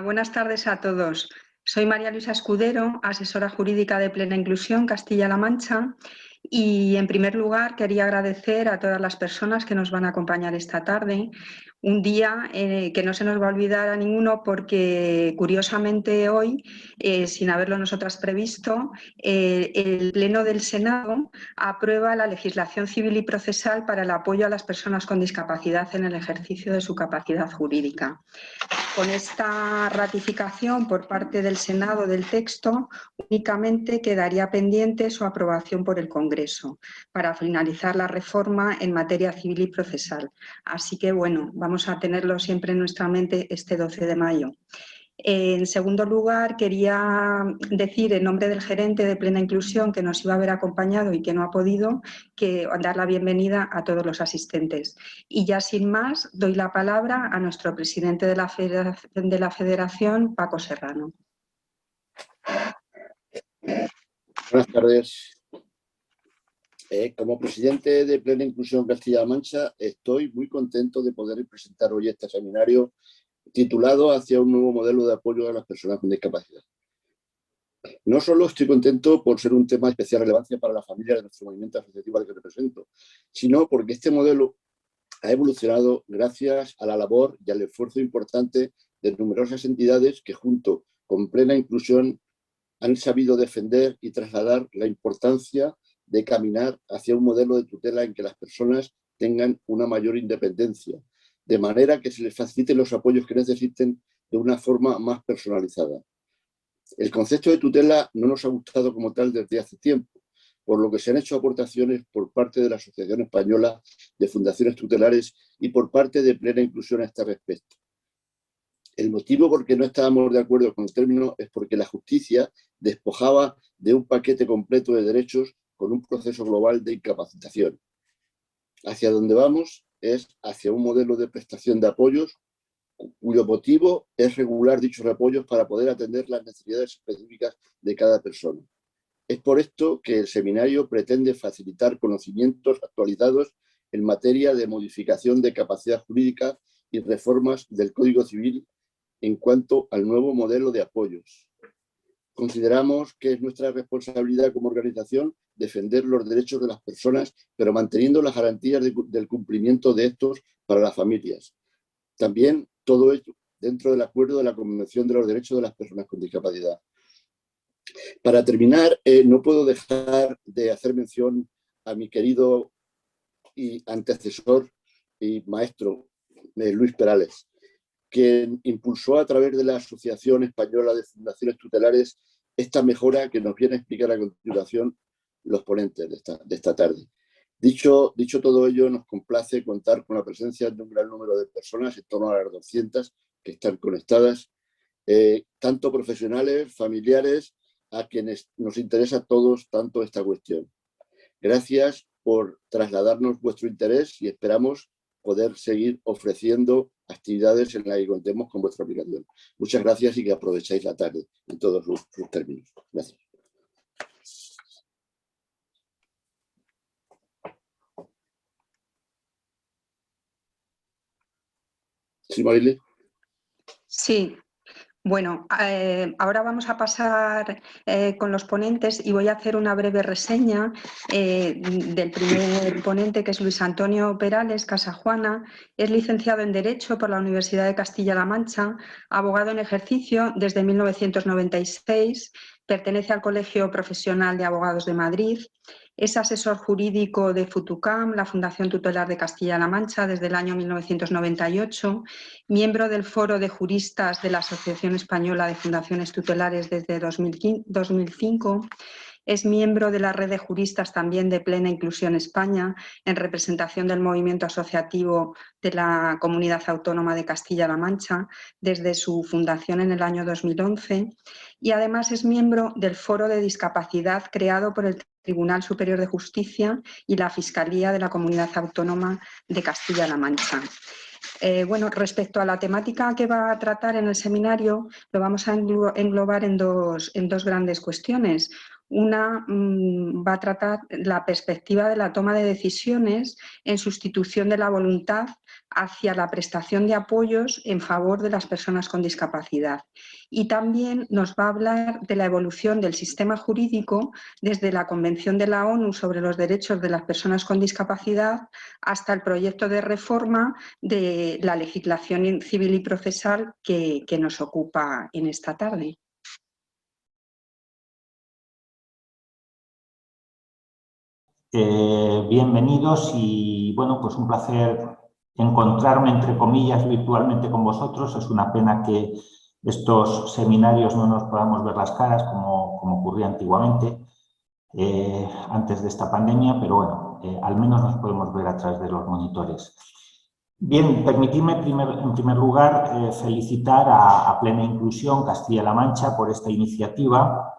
buenas tardes a todos. Soy María Luisa Escudero, asesora jurídica de Plena Inclusión Castilla-La Mancha, y en primer lugar quería agradecer a todas las personas que nos van a acompañar esta tarde, un día que no se nos va a olvidar a ninguno porque curiosamente hoy, sin haberlo nosotras previsto, el Pleno del Senado aprueba la legislación civil y procesal para el apoyo a las personas con discapacidad en el ejercicio de su capacidad jurídica. Con esta ratificación por parte del Senado del texto, únicamente quedaría pendiente su aprobación por el Congreso para finalizar la reforma en materia civil y procesal. Así que, bueno, vamos a tenerlo siempre en nuestra mente este 12 de mayo. En segundo lugar, quería decir en nombre del gerente de Plena Inclusión, que nos iba a haber acompañado y que no ha podido, que dar la bienvenida a todos los asistentes. Y ya sin más, doy la palabra a nuestro presidente de la Federación, Paco Serrano. Buenas tardes. Como presidente de Plena Inclusión Castilla-La Mancha, estoy muy contento de poder presentar hoy este seminario titulado Hacia un nuevo modelo de apoyo a las personas con discapacidad. No solo estoy contento por ser un tema de especial relevancia para la familia de nuestro movimiento asociativo al que represento, sino porque este modelo ha evolucionado gracias a la labor y al esfuerzo importante de numerosas entidades que, junto con Plena Inclusión, han sabido defender y trasladar la importancia de caminar hacia un modelo de tutela en que las personas tengan una mayor independencia, de manera que se les faciliten los apoyos que necesiten de una forma más personalizada. El concepto de tutela no nos ha gustado como tal desde hace tiempo, por lo que se han hecho aportaciones por parte de la Asociación Española de Fundaciones Tutelares y por parte de Plena Inclusión a este respecto. El motivo por que no estábamos de acuerdo con el término es porque la justicia despojaba de un paquete completo de derechos con un proceso global de incapacitación. Hacia donde vamos es hacia un modelo de prestación de apoyos cuyo motivo es regular dichos apoyos para poder atender las necesidades específicas de cada persona. Es por esto que el seminario pretende facilitar conocimientos actualizados en materia de modificación de capacidad jurídica y reformas del Código Civil en cuanto al nuevo modelo de apoyos. Consideramos que es nuestra responsabilidad como organización defender los derechos de las personas, pero manteniendo las garantías del cumplimiento de estos para las familias. También todo ello dentro del acuerdo de la Convención de los Derechos de las Personas con Discapacidad. Para terminar, no puedo dejar de hacer mención a mi querido y antecesor y maestro, Luis Perales, quien impulsó a través de la Asociación Española de Fundaciones Tutelares esta mejora que nos viene a explicar a continuación los ponentes de esta tarde. Dicho todo ello, nos complace contar con la presencia de un gran número de personas, en torno a las 200 que están conectadas, tanto profesionales, familiares, a quienes nos interesa a todos tanto esta cuestión. Gracias por trasladarnos vuestro interés y esperamos poder seguir ofreciendo actividades en las que contemos con vuestra aplicación. Muchas gracias y que aprovechéis la tarde en todos sus términos. Gracias. ¿Sí, Marily? Sí. Bueno, ahora vamos a pasar con los ponentes y voy a hacer una breve reseña del primer ponente, que es Luis Antonio Perales Casajuana. Es licenciado en Derecho por la Universidad de Castilla-La Mancha, abogado en ejercicio desde 1996, pertenece al Colegio Profesional de Abogados de Madrid, es asesor jurídico de Futucam, la Fundación Tutelar de Castilla-La Mancha, desde el año 1998, miembro del Foro de Juristas de la Asociación Española de Fundaciones Tutelares desde 2005, es miembro de la red de juristas también de Plena Inclusión España, en representación del movimiento asociativo de la Comunidad Autónoma de Castilla-La Mancha, desde su fundación en el año 2011, y además es miembro del Foro de Discapacidad creado por el Tribunal Superior de Justicia y la Fiscalía de la Comunidad Autónoma de Castilla-La Mancha. Bueno, respecto a la temática que va a tratar en el seminario, lo vamos a englobar en dos grandes cuestiones. Una va a tratar la perspectiva de la toma de decisiones en sustitución de la voluntad hacia la prestación de apoyos en favor de las personas con discapacidad. Y también nos va a hablar de la evolución del sistema jurídico desde la Convención de la ONU sobre los derechos de las personas con discapacidad hasta el proyecto de reforma de la legislación civil y procesal que nos ocupa en esta tarde. Bienvenidos y bueno, pues un placer encontrarme entre comillas virtualmente con vosotros. Es una pena que estos seminarios no nos podamos ver las caras como ocurría antiguamente antes de esta pandemia, pero bueno, al menos nos podemos ver a través de los monitores. Bien, permitidme en primer lugar felicitar a Plena Inclusión Castilla-La Mancha por esta iniciativa,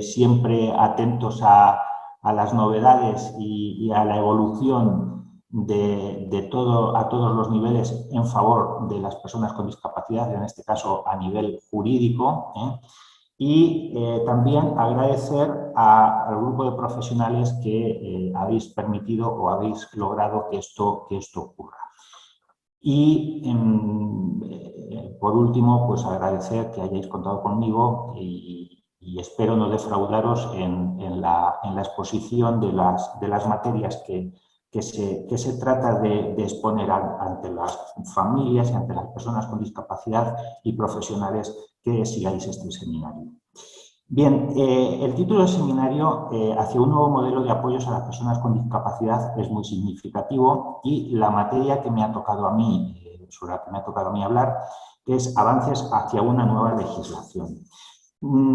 siempre atentos a las novedades y a la evolución a todos los niveles en favor de las personas con discapacidad, en este caso a nivel jurídico, y también agradecer al grupo de profesionales que habéis permitido o habéis logrado que esto ocurra. Y por último, pues agradecer que hayáis contado conmigo y espero no defraudaros en la exposición de las materias que se trata de exponer ante las familias y ante las personas con discapacidad y profesionales que sigáis este seminario. Bien, el título del seminario, hacia un nuevo modelo de apoyos a las personas con discapacidad, es muy significativo y la materia que me ha tocado a mí, sobre la que me ha tocado a mí hablar, es avances hacia una nueva legislación.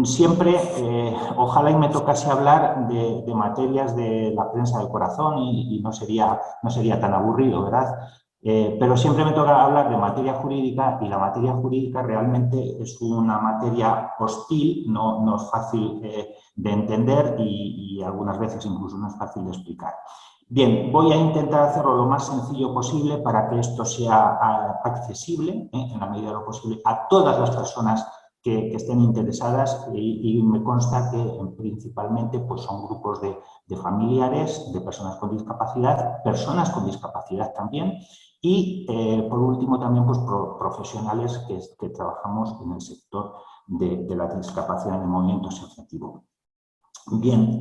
Siempre, ojalá y me tocase hablar de materias de la prensa del corazón y no sería tan aburrido, ¿verdad? Pero siempre me toca hablar de materia jurídica y la materia jurídica realmente es una materia hostil, no es fácil de entender y algunas veces incluso no es fácil de explicar. Bien, voy a intentar hacerlo lo más sencillo posible para que esto sea accesible, en la medida de lo posible, a todas las personas que estén interesadas y me consta que principalmente pues, son grupos de familiares, de personas con discapacidad también y por último también pues, profesionales que trabajamos en el sector de la discapacidad en el movimiento asociativo. Bien,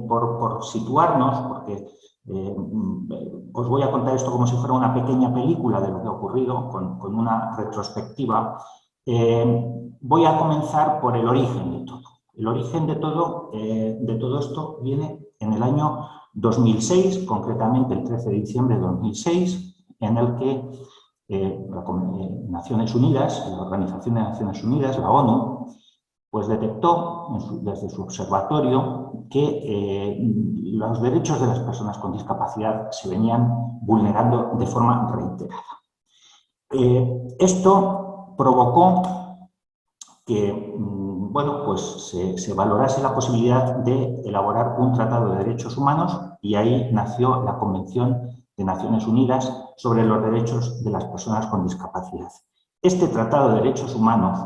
por situarnos, porque os voy a contar esto como si fuera una pequeña película de lo que ha ocurrido con una retrospectiva. Voy a comenzar por el origen de todo. El origen de todo esto viene en el año 2006, concretamente el 13 de diciembre de 2006, en el que Naciones Unidas, la Organización de Naciones Unidas, la ONU, pues detectó desde su observatorio que los derechos de las personas con discapacidad se venían vulnerando de forma reiterada. Esto provocó que bueno, pues se valorase la posibilidad de elaborar un tratado de derechos humanos y ahí nació la Convención de Naciones Unidas sobre los derechos de las personas con discapacidad. Este tratado de derechos humanos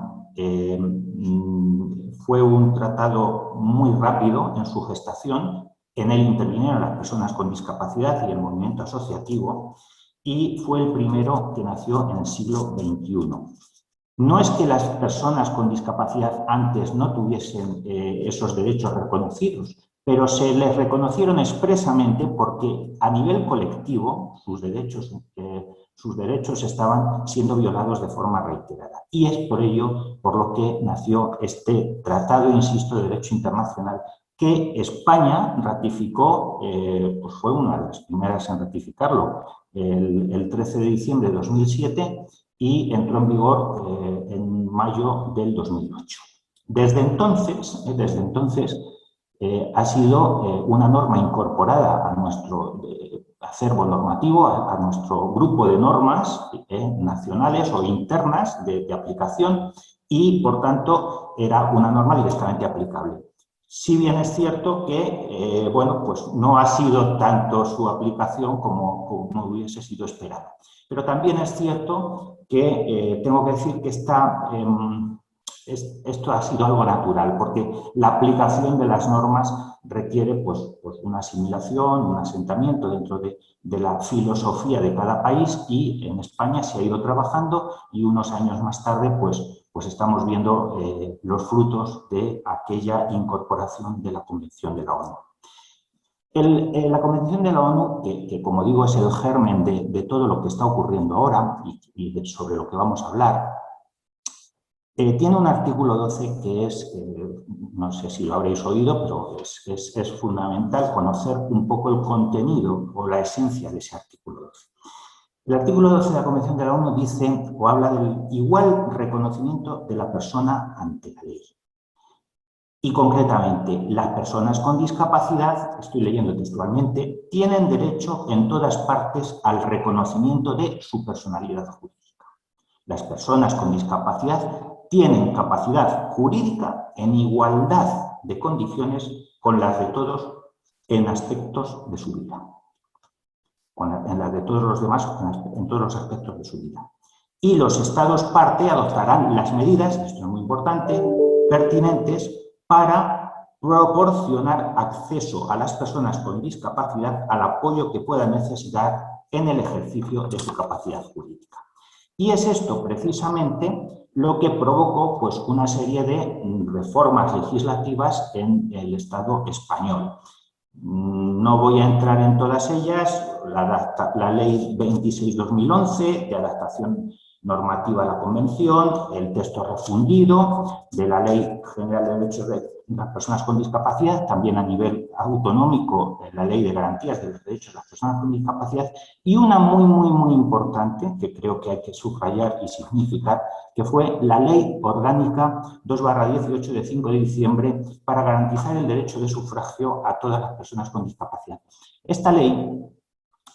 fue un tratado muy rápido en su gestación. En él intervinieron las personas con discapacidad y el movimiento asociativo y fue el primero que nació en el siglo XXI. No es que las personas con discapacidad antes no tuviesen esos derechos reconocidos, pero se les reconocieron expresamente porque a nivel colectivo sus derechos estaban siendo violados de forma reiterada. Y es por ello por lo que nació este tratado, insisto, de derecho internacional que España ratificó, pues fue una de las primeras en ratificarlo, el 13 de diciembre de 2007 y entró en vigor en mayo del 2008. Desde entonces ha sido una norma incorporada a nuestro acervo normativo, a nuestro grupo de normas nacionales o internas de aplicación y, por tanto, era una norma directamente aplicable. Si bien es cierto que bueno, pues no ha sido tanto su aplicación como hubiese sido esperado. Pero también es cierto que tengo que decir que esta esto ha sido algo natural, porque la aplicación de las normas requiere pues una asimilación, un asentamiento dentro de la filosofía de cada país, y en España se ha ido trabajando, y unos años más tarde pues estamos viendo los frutos de aquella incorporación de la Convención de la ONU. La Convención de la ONU, que como digo es el germen de todo lo que está ocurriendo ahora y sobre lo que vamos a hablar, tiene un artículo 12 que es, no sé si lo habréis oído, pero es fundamental conocer un poco el contenido o la esencia de ese artículo 12. El artículo 12 de la Convención de la ONU dice o habla del igual reconocimiento de la persona ante la ley. Y concretamente, las personas con discapacidad, estoy leyendo textualmente, tienen derecho en todas partes al reconocimiento de su personalidad jurídica. Las personas con discapacidad tienen capacidad jurídica en igualdad de condiciones con las de todos en aspectos de su vida. En las de todos los demás, en todos los aspectos de su vida. Y los Estados parte adoptarán las medidas, esto es muy importante, pertinentes para proporcionar acceso a las personas con discapacidad al apoyo que puedan necesitar en el ejercicio de su capacidad jurídica. Y es esto precisamente lo que provocó pues, una serie de reformas legislativas en el Estado español. No voy a entrar en todas ellas, la Ley 26/2011 de adaptación normativa a la Convención, el texto refundido de la Ley General de Derechos de las Personas con Discapacidad, también a nivel autonómico, la Ley de Garantías de los Derechos de las Personas con Discapacidad, y una muy importante, que creo que hay que subrayar y significar, que fue la Ley Orgánica 2/18 de 5 de diciembre para garantizar el derecho de sufragio a todas las personas con discapacidad. Esta ley,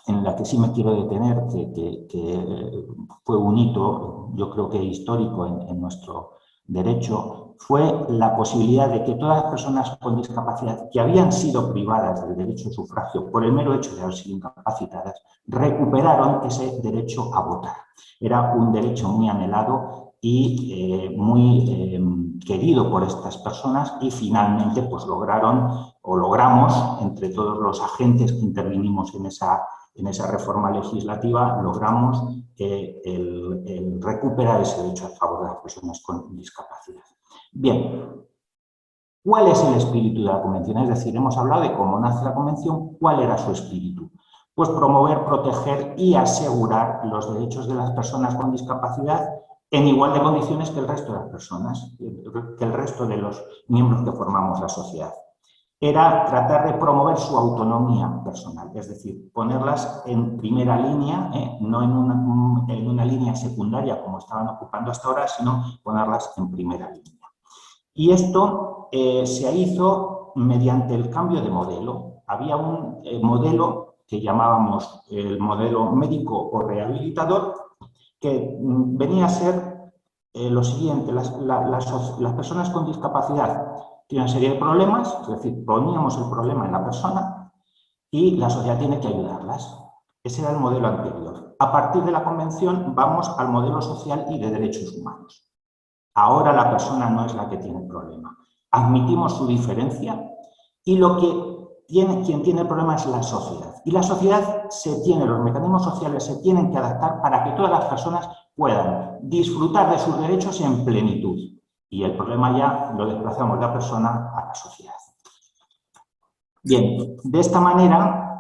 en la que sí me quiero detener, que fue un hito, yo creo que histórico en nuestro derecho, fue la posibilidad de que todas las personas con discapacidad que habían sido privadas del derecho de sufragio por el mero hecho de haber sido incapacitadas, recuperaron ese derecho a votar. Era un derecho muy anhelado y muy querido por estas personas, y finalmente pues logramos, entre todos los agentes que intervinimos en esa reforma legislativa, logramos el recuperar ese derecho a favor de las personas con discapacidad. Bien, ¿cuál es el espíritu de la Convención? Es decir, hemos hablado de cómo nace la Convención, ¿cuál era su espíritu? Pues promover, proteger y asegurar los derechos de las personas con discapacidad en igual de condiciones que el resto de las personas, que el resto de los miembros que formamos la sociedad. Era tratar de promover su autonomía personal, es decir, ponerlas en primera línea, no en una línea secundaria como estaban ocupando hasta ahora, sino ponerlas en primera línea. Y esto se hizo mediante el cambio de modelo. Había un modelo que llamábamos el modelo médico o rehabilitador, que venía a ser lo siguiente: las personas con discapacidad tienen una serie de problemas, es decir, poníamos el problema en la persona y la sociedad tiene que ayudarlas. Ese era el modelo anterior. A partir de la Convención vamos al modelo social y de derechos humanos. Ahora la persona no es la que tiene el problema. Admitimos su diferencia y quien tiene el problema es la sociedad. Y la sociedad los mecanismos sociales se tienen que adaptar para que todas las personas puedan disfrutar de sus derechos en plenitud. Y el problema ya lo desplazamos de la persona a la sociedad. Bien, de esta manera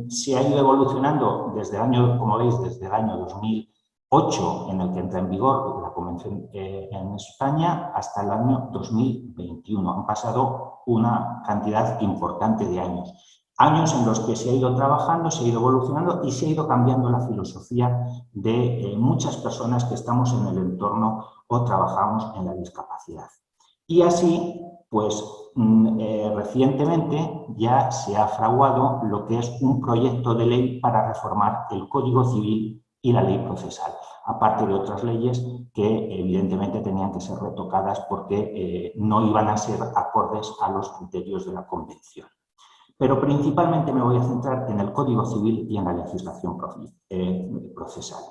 se ha ido evolucionando desde el año, como veis, desde el año 2008, en el que entra en vigor la Convención en España, hasta el año 2021. Han pasado una cantidad importante de años. Años en los que se ha ido trabajando, se ha ido evolucionando y se ha ido cambiando la filosofía de muchas personas que estamos en el entorno o trabajamos en la discapacidad. Y así, pues, recientemente ya se ha fraguado lo que es un proyecto de ley para reformar el Código Civil y la ley procesal, aparte de otras leyes que evidentemente tenían que ser retocadas porque no iban a ser acordes a los criterios de la Convención. Pero principalmente me voy a centrar en el Código Civil y en la legislación procesal.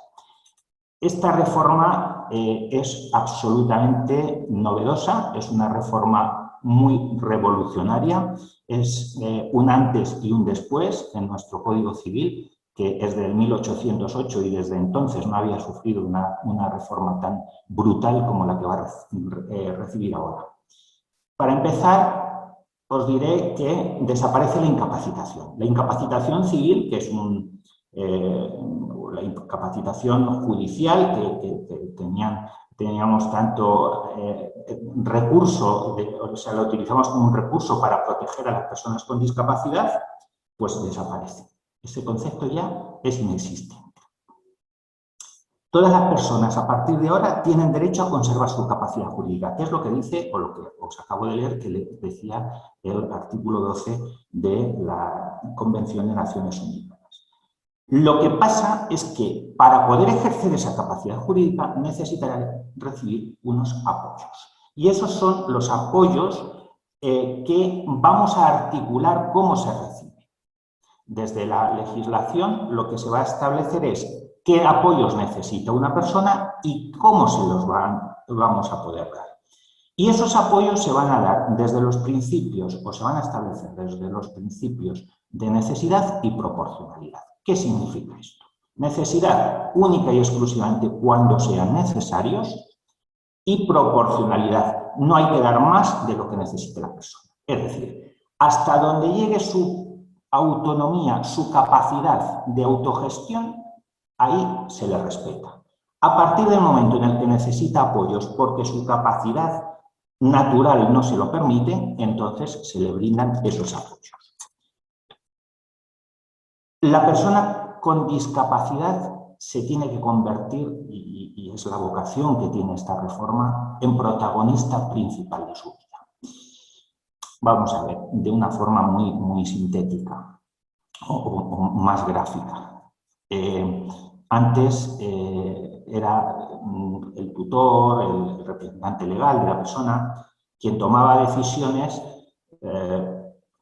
Esta reforma es absolutamente novedosa, es una reforma muy revolucionaria, es un antes y un después en nuestro Código Civil, que es del 1808 y desde entonces no había sufrido una reforma tan brutal como la que va a recibir ahora. Para empezar, os diré que desaparece la incapacitación. La incapacitación civil, que es la incapacitación judicial que teníamos tanto recurso, o sea, lo utilizamos como un recurso para proteger a las personas con discapacidad, pues desaparece. Ese concepto ya es inexistente. Todas las personas a partir de ahora tienen derecho a conservar su capacidad jurídica, que es lo que dice, o lo que os acabo de leer, que le decía el artículo 12 de la Convención de Naciones Unidas. Lo que pasa es que para poder ejercer esa capacidad jurídica necesitará recibir unos apoyos. Y esos son los apoyos que vamos a articular cómo se recibe. Desde la legislación lo que se va a establecer es qué apoyos necesita una persona y cómo se los vamos a poder dar. Y esos apoyos se van a dar desde los principios, o se van a establecer desde los principios de necesidad y proporcionalidad. ¿Qué significa esto? Necesidad única y exclusivamente cuando sean necesarios y proporcionalidad. No hay que dar más de lo que necesite la persona. Es decir, hasta donde llegue su autonomía, su capacidad de autogestión, ahí se le respeta. A partir del momento en el que necesita apoyos porque su capacidad natural no se lo permite, entonces se le brindan esos apoyos. La persona con discapacidad se tiene que convertir, y es la vocación que tiene esta reforma, en protagonista principal de su vida. Vamos a ver, de una forma muy sintética o más gráfica. Antes era el tutor, el representante legal de la persona, quien tomaba decisiones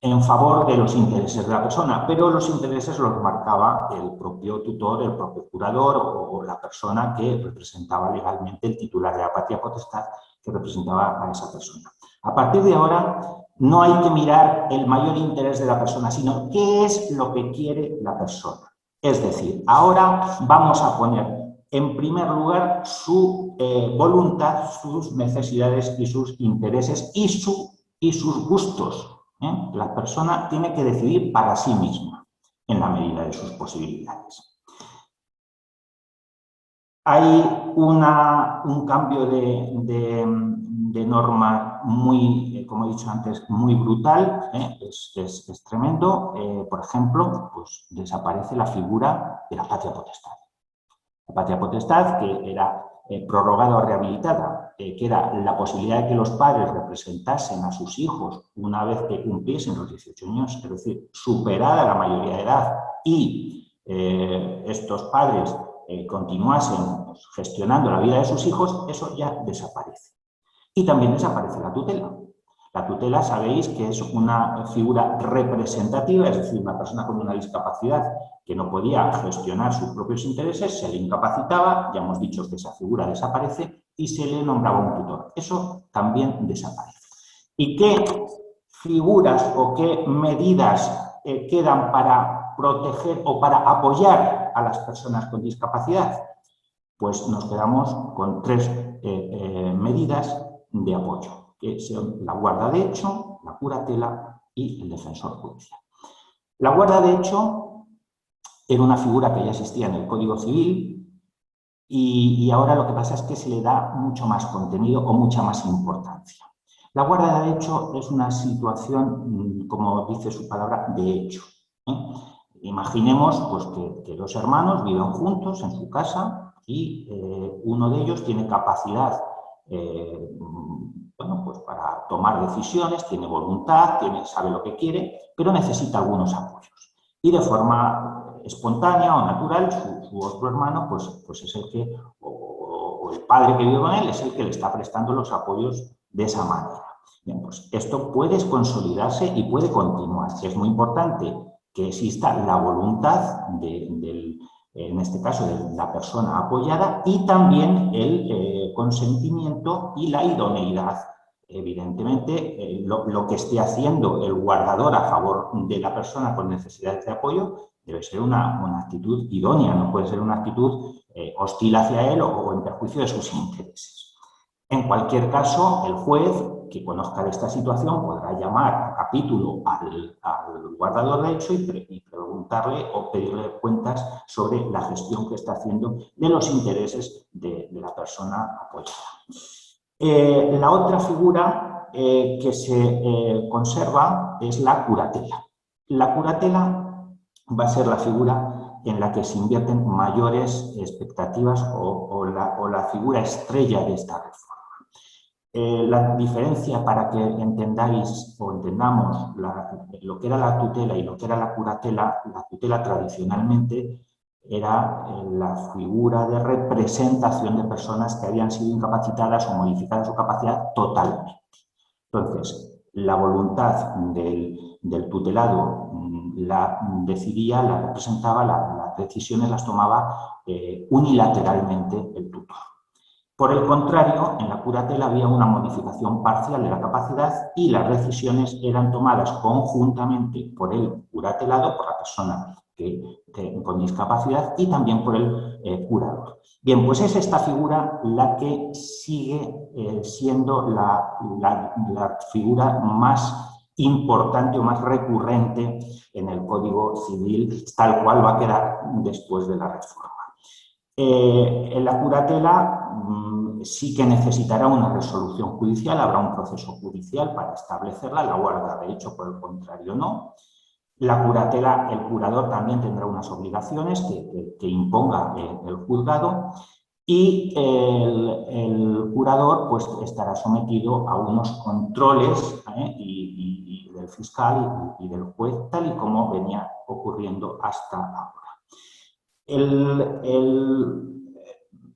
en favor de los intereses de la persona, pero los intereses los marcaba el propio tutor, el propio curador o la persona que representaba legalmente, el titular de la patria potestad que representaba a esa persona. A partir de ahora no hay que mirar el mayor interés de la persona, sino qué es lo que quiere la persona. Es decir, ahora vamos a poner en primer lugar su voluntad, sus necesidades y sus intereses y sus gustos. La persona tiene que decidir para sí misma, en la medida de sus posibilidades. Hay un cambio de norma muy, como he dicho antes, muy brutal, es tremendo. Por ejemplo, pues desaparece la figura de la patria potestad. La patria potestad, que era prorrogada o rehabilitada, que era la posibilidad de que los padres representasen a sus hijos una vez que cumpliesen los 18 años, es decir, superada la mayoría de edad, y estos padres continuasen gestionando la vida de sus hijos, eso ya desaparece. Y también desaparece la tutela. La tutela, sabéis que es una figura representativa, es decir, una persona con una discapacidad que no podía gestionar sus propios intereses, se le incapacitaba, ya hemos dicho que esa figura desaparece, y se le nombraba un tutor. Eso también desaparece. ¿Y qué figuras o qué medidas quedan para proteger o para apoyar a las personas con discapacidad? Pues nos quedamos con tres medidas de apoyo, que son la guarda de hecho, la curatela y el defensor judicial. La guarda de hecho era una figura que ya existía en el Código Civil y ahora lo que pasa es que se le da mucho más contenido o mucha más importancia. La guarda de hecho es una situación, como dice su palabra, de hecho. Imaginemos pues, que dos hermanos viven juntos en su casa y uno de ellos tiene capacidad bueno, pues para tomar decisiones, tiene voluntad, sabe lo que quiere, pero necesita algunos apoyos. Y de forma espontánea o natural, su otro hermano pues es el que, o el padre que vive con él, es el que le está prestando los apoyos de esa manera. Bien, pues esto puede consolidarse y puede continuar. Es muy importante que exista la voluntad del en este caso de la persona apoyada, y también el consentimiento y la idoneidad. Evidentemente, lo que esté haciendo el guardador a favor de la persona con necesidades de apoyo debe ser una actitud idónea, no puede ser una actitud hostil hacia él o en perjuicio de sus intereses. En cualquier caso, el juez que conozca de esta situación podrá llamar a capítulo al guardador de hecho y preguntarle o pedirle cuentas sobre la gestión que está haciendo de los intereses de la persona apoyada. La otra figura que se conserva es la curatela. La curatela va a ser la figura en la que se invierten mayores expectativas o la figura estrella de esta reforma. La diferencia, para que entendáis o entendamos lo que era la tutela y lo que era la tutela tradicionalmente era la figura de representación de personas que habían sido incapacitadas o modificadas su capacidad totalmente. Entonces, la voluntad del tutelado la decidía, la representaba, las decisiones las tomaba unilateralmente el tutor. Por el contrario, en la curatela había una modificación parcial de la capacidad y las decisiones eran tomadas conjuntamente por el curatelado, por la persona con discapacidad, y también por el curador. Bien, pues es esta figura la que sigue siendo la figura más importante o más recurrente en el Código Civil, tal cual va a quedar después de la reforma. En la curatela sí que necesitará una resolución judicial, habrá un proceso judicial para establecerla, la guarda de hecho, por el contrario, no. La curatela, el curador también tendrá unas obligaciones que imponga el juzgado, y el curador pues estará sometido a unos controles y del fiscal y del juez, tal y como venía ocurriendo hasta ahora.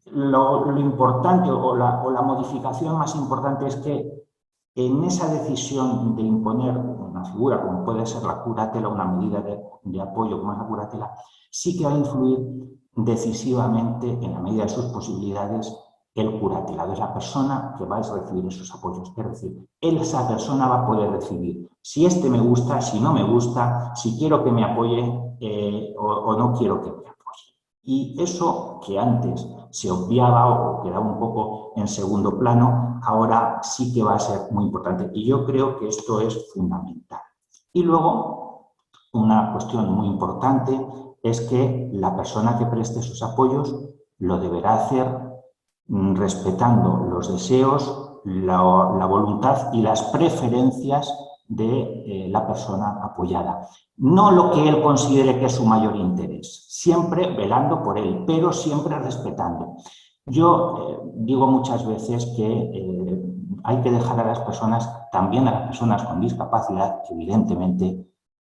Lo importante o la modificación más importante es que en esa decisión de imponer una figura como puede ser la curatela, una medida de apoyo como es la curatela, sí que va a influir decisivamente, en la medida de sus posibilidades, el curatelado. Es la persona que va a recibir esos apoyos. Es decir, esa persona va a poder decidir si este me gusta, si no me gusta, si quiero que me apoye o no quiero que me apoye. Y eso que antes se obviaba o quedaba un poco en segundo plano, ahora sí que va a ser muy importante. Y yo creo que esto es fundamental. Y luego, una cuestión muy importante es que la persona que preste sus apoyos lo deberá hacer respetando los deseos, la voluntad y las preferencias de la persona apoyada. No lo que él considere que es su mayor interés, siempre velando por él, pero siempre respetando. Yo digo muchas veces que hay que dejar a las personas, también a las personas con discapacidad, evidentemente,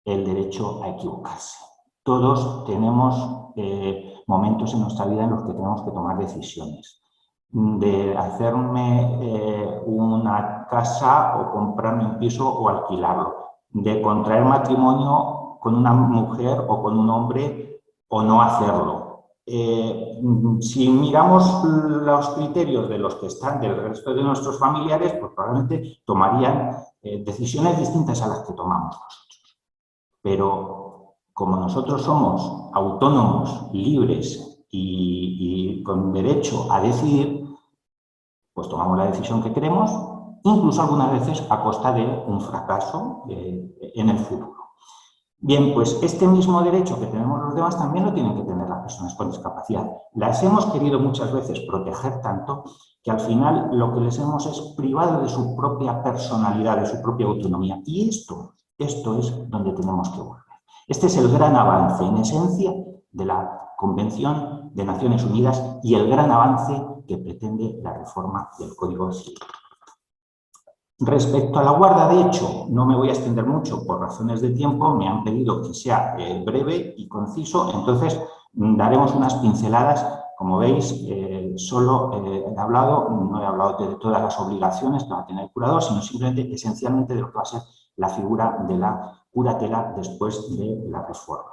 el derecho a equivocarse. Todos tenemos momentos en nuestra vida en los que tenemos que tomar decisiones. De hacerme una casa o comprarme un piso o alquilarlo, de contraer matrimonio con una mujer o con un hombre o no hacerlo. Si miramos los criterios de los que están del resto de nuestros familiares, pues probablemente tomarían decisiones distintas a las que tomamos nosotros. Pero como nosotros somos autónomos, libres y con derecho a decidir, pues tomamos la decisión que queremos, incluso algunas veces a costa de un fracaso en el futuro. Bien, pues este mismo derecho que tenemos los demás también lo tienen que tener las personas con discapacidad. Las hemos querido muchas veces proteger tanto que al final lo que les hemos es privado de su propia personalidad, de su propia autonomía. Y esto es donde tenemos que volver. Este es el gran avance, en esencia, de la Convención de Naciones Unidas y el gran avance que pretende la reforma del Código Civil. Respecto a la guarda de hecho, no me voy a extender mucho por razones de tiempo, me han pedido que sea breve y conciso, entonces daremos unas pinceladas. Como veis, solo no he hablado de todas las obligaciones que va a tener el curador, sino simplemente, esencialmente, de lo que va a ser la figura de la curatela después de la reforma.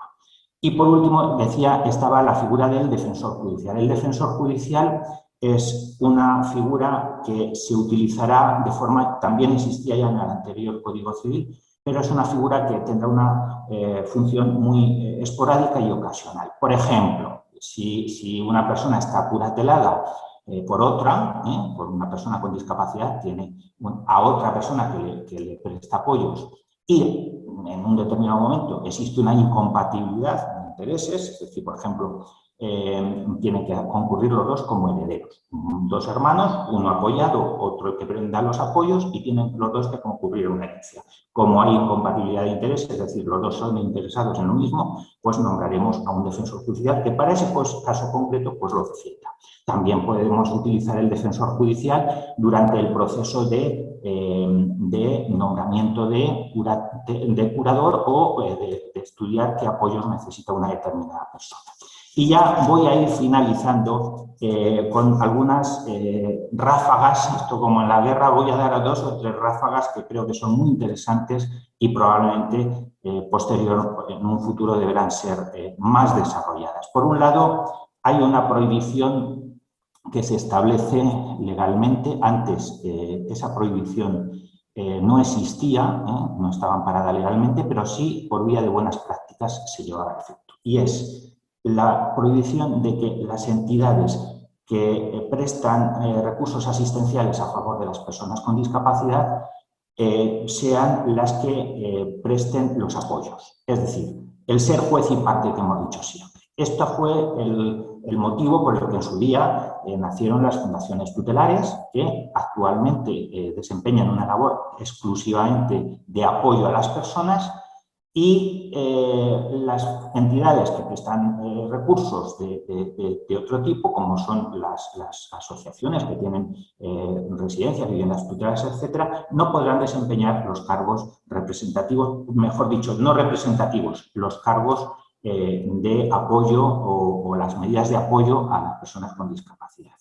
Y por último, decía, estaba la figura del defensor judicial. El defensor judicial es una figura que se utilizará de forma, también existía ya en el anterior Código Civil, pero es una figura que tendrá una función muy esporádica y ocasional. Por ejemplo, si una persona está curatelada por otra, por una persona con discapacidad, tiene a otra persona que le presta apoyos y en un determinado momento existe una incompatibilidad de intereses, es decir, por ejemplo, tienen que concurrir los dos como herederos. Dos hermanos, uno apoyado, otro que brinda los apoyos y tienen los dos que concurrir una herencia. Como hay incompatibilidad de intereses, es decir, los dos son interesados en lo mismo, pues nombraremos a un defensor judicial que para ese caso concreto pues lo defienda. También podemos utilizar el defensor judicial durante el proceso de nombramiento de curador o de estudiar qué apoyos necesita una determinada persona. Y ya voy a ir finalizando con algunas ráfagas, esto como en la guerra, voy a dar 2 o 3 ráfagas que creo que son muy interesantes y probablemente posterior, en un futuro, deberán ser más desarrolladas. Por un lado, hay una prohibición que se establece legalmente. Antes esa prohibición no existía, no estaba amparada legalmente, pero sí por vía de buenas prácticas se llevaba a efecto. Y es la prohibición de que las entidades que prestan recursos asistenciales a favor de las personas con discapacidad sean las que presten los apoyos. Es decir, el ser juez y parte que hemos dicho siempre. Esto fue el motivo por el que en su día nacieron las fundaciones tutelares, que actualmente desempeñan una labor exclusivamente de apoyo a las personas, y las entidades que prestan recursos de otro tipo, como son las asociaciones que tienen residencias, viviendas tutelares, etcétera, no podrán desempeñar los cargos representativos, mejor dicho, no representativos, los cargos de apoyo o las medidas de apoyo a las personas con discapacidad.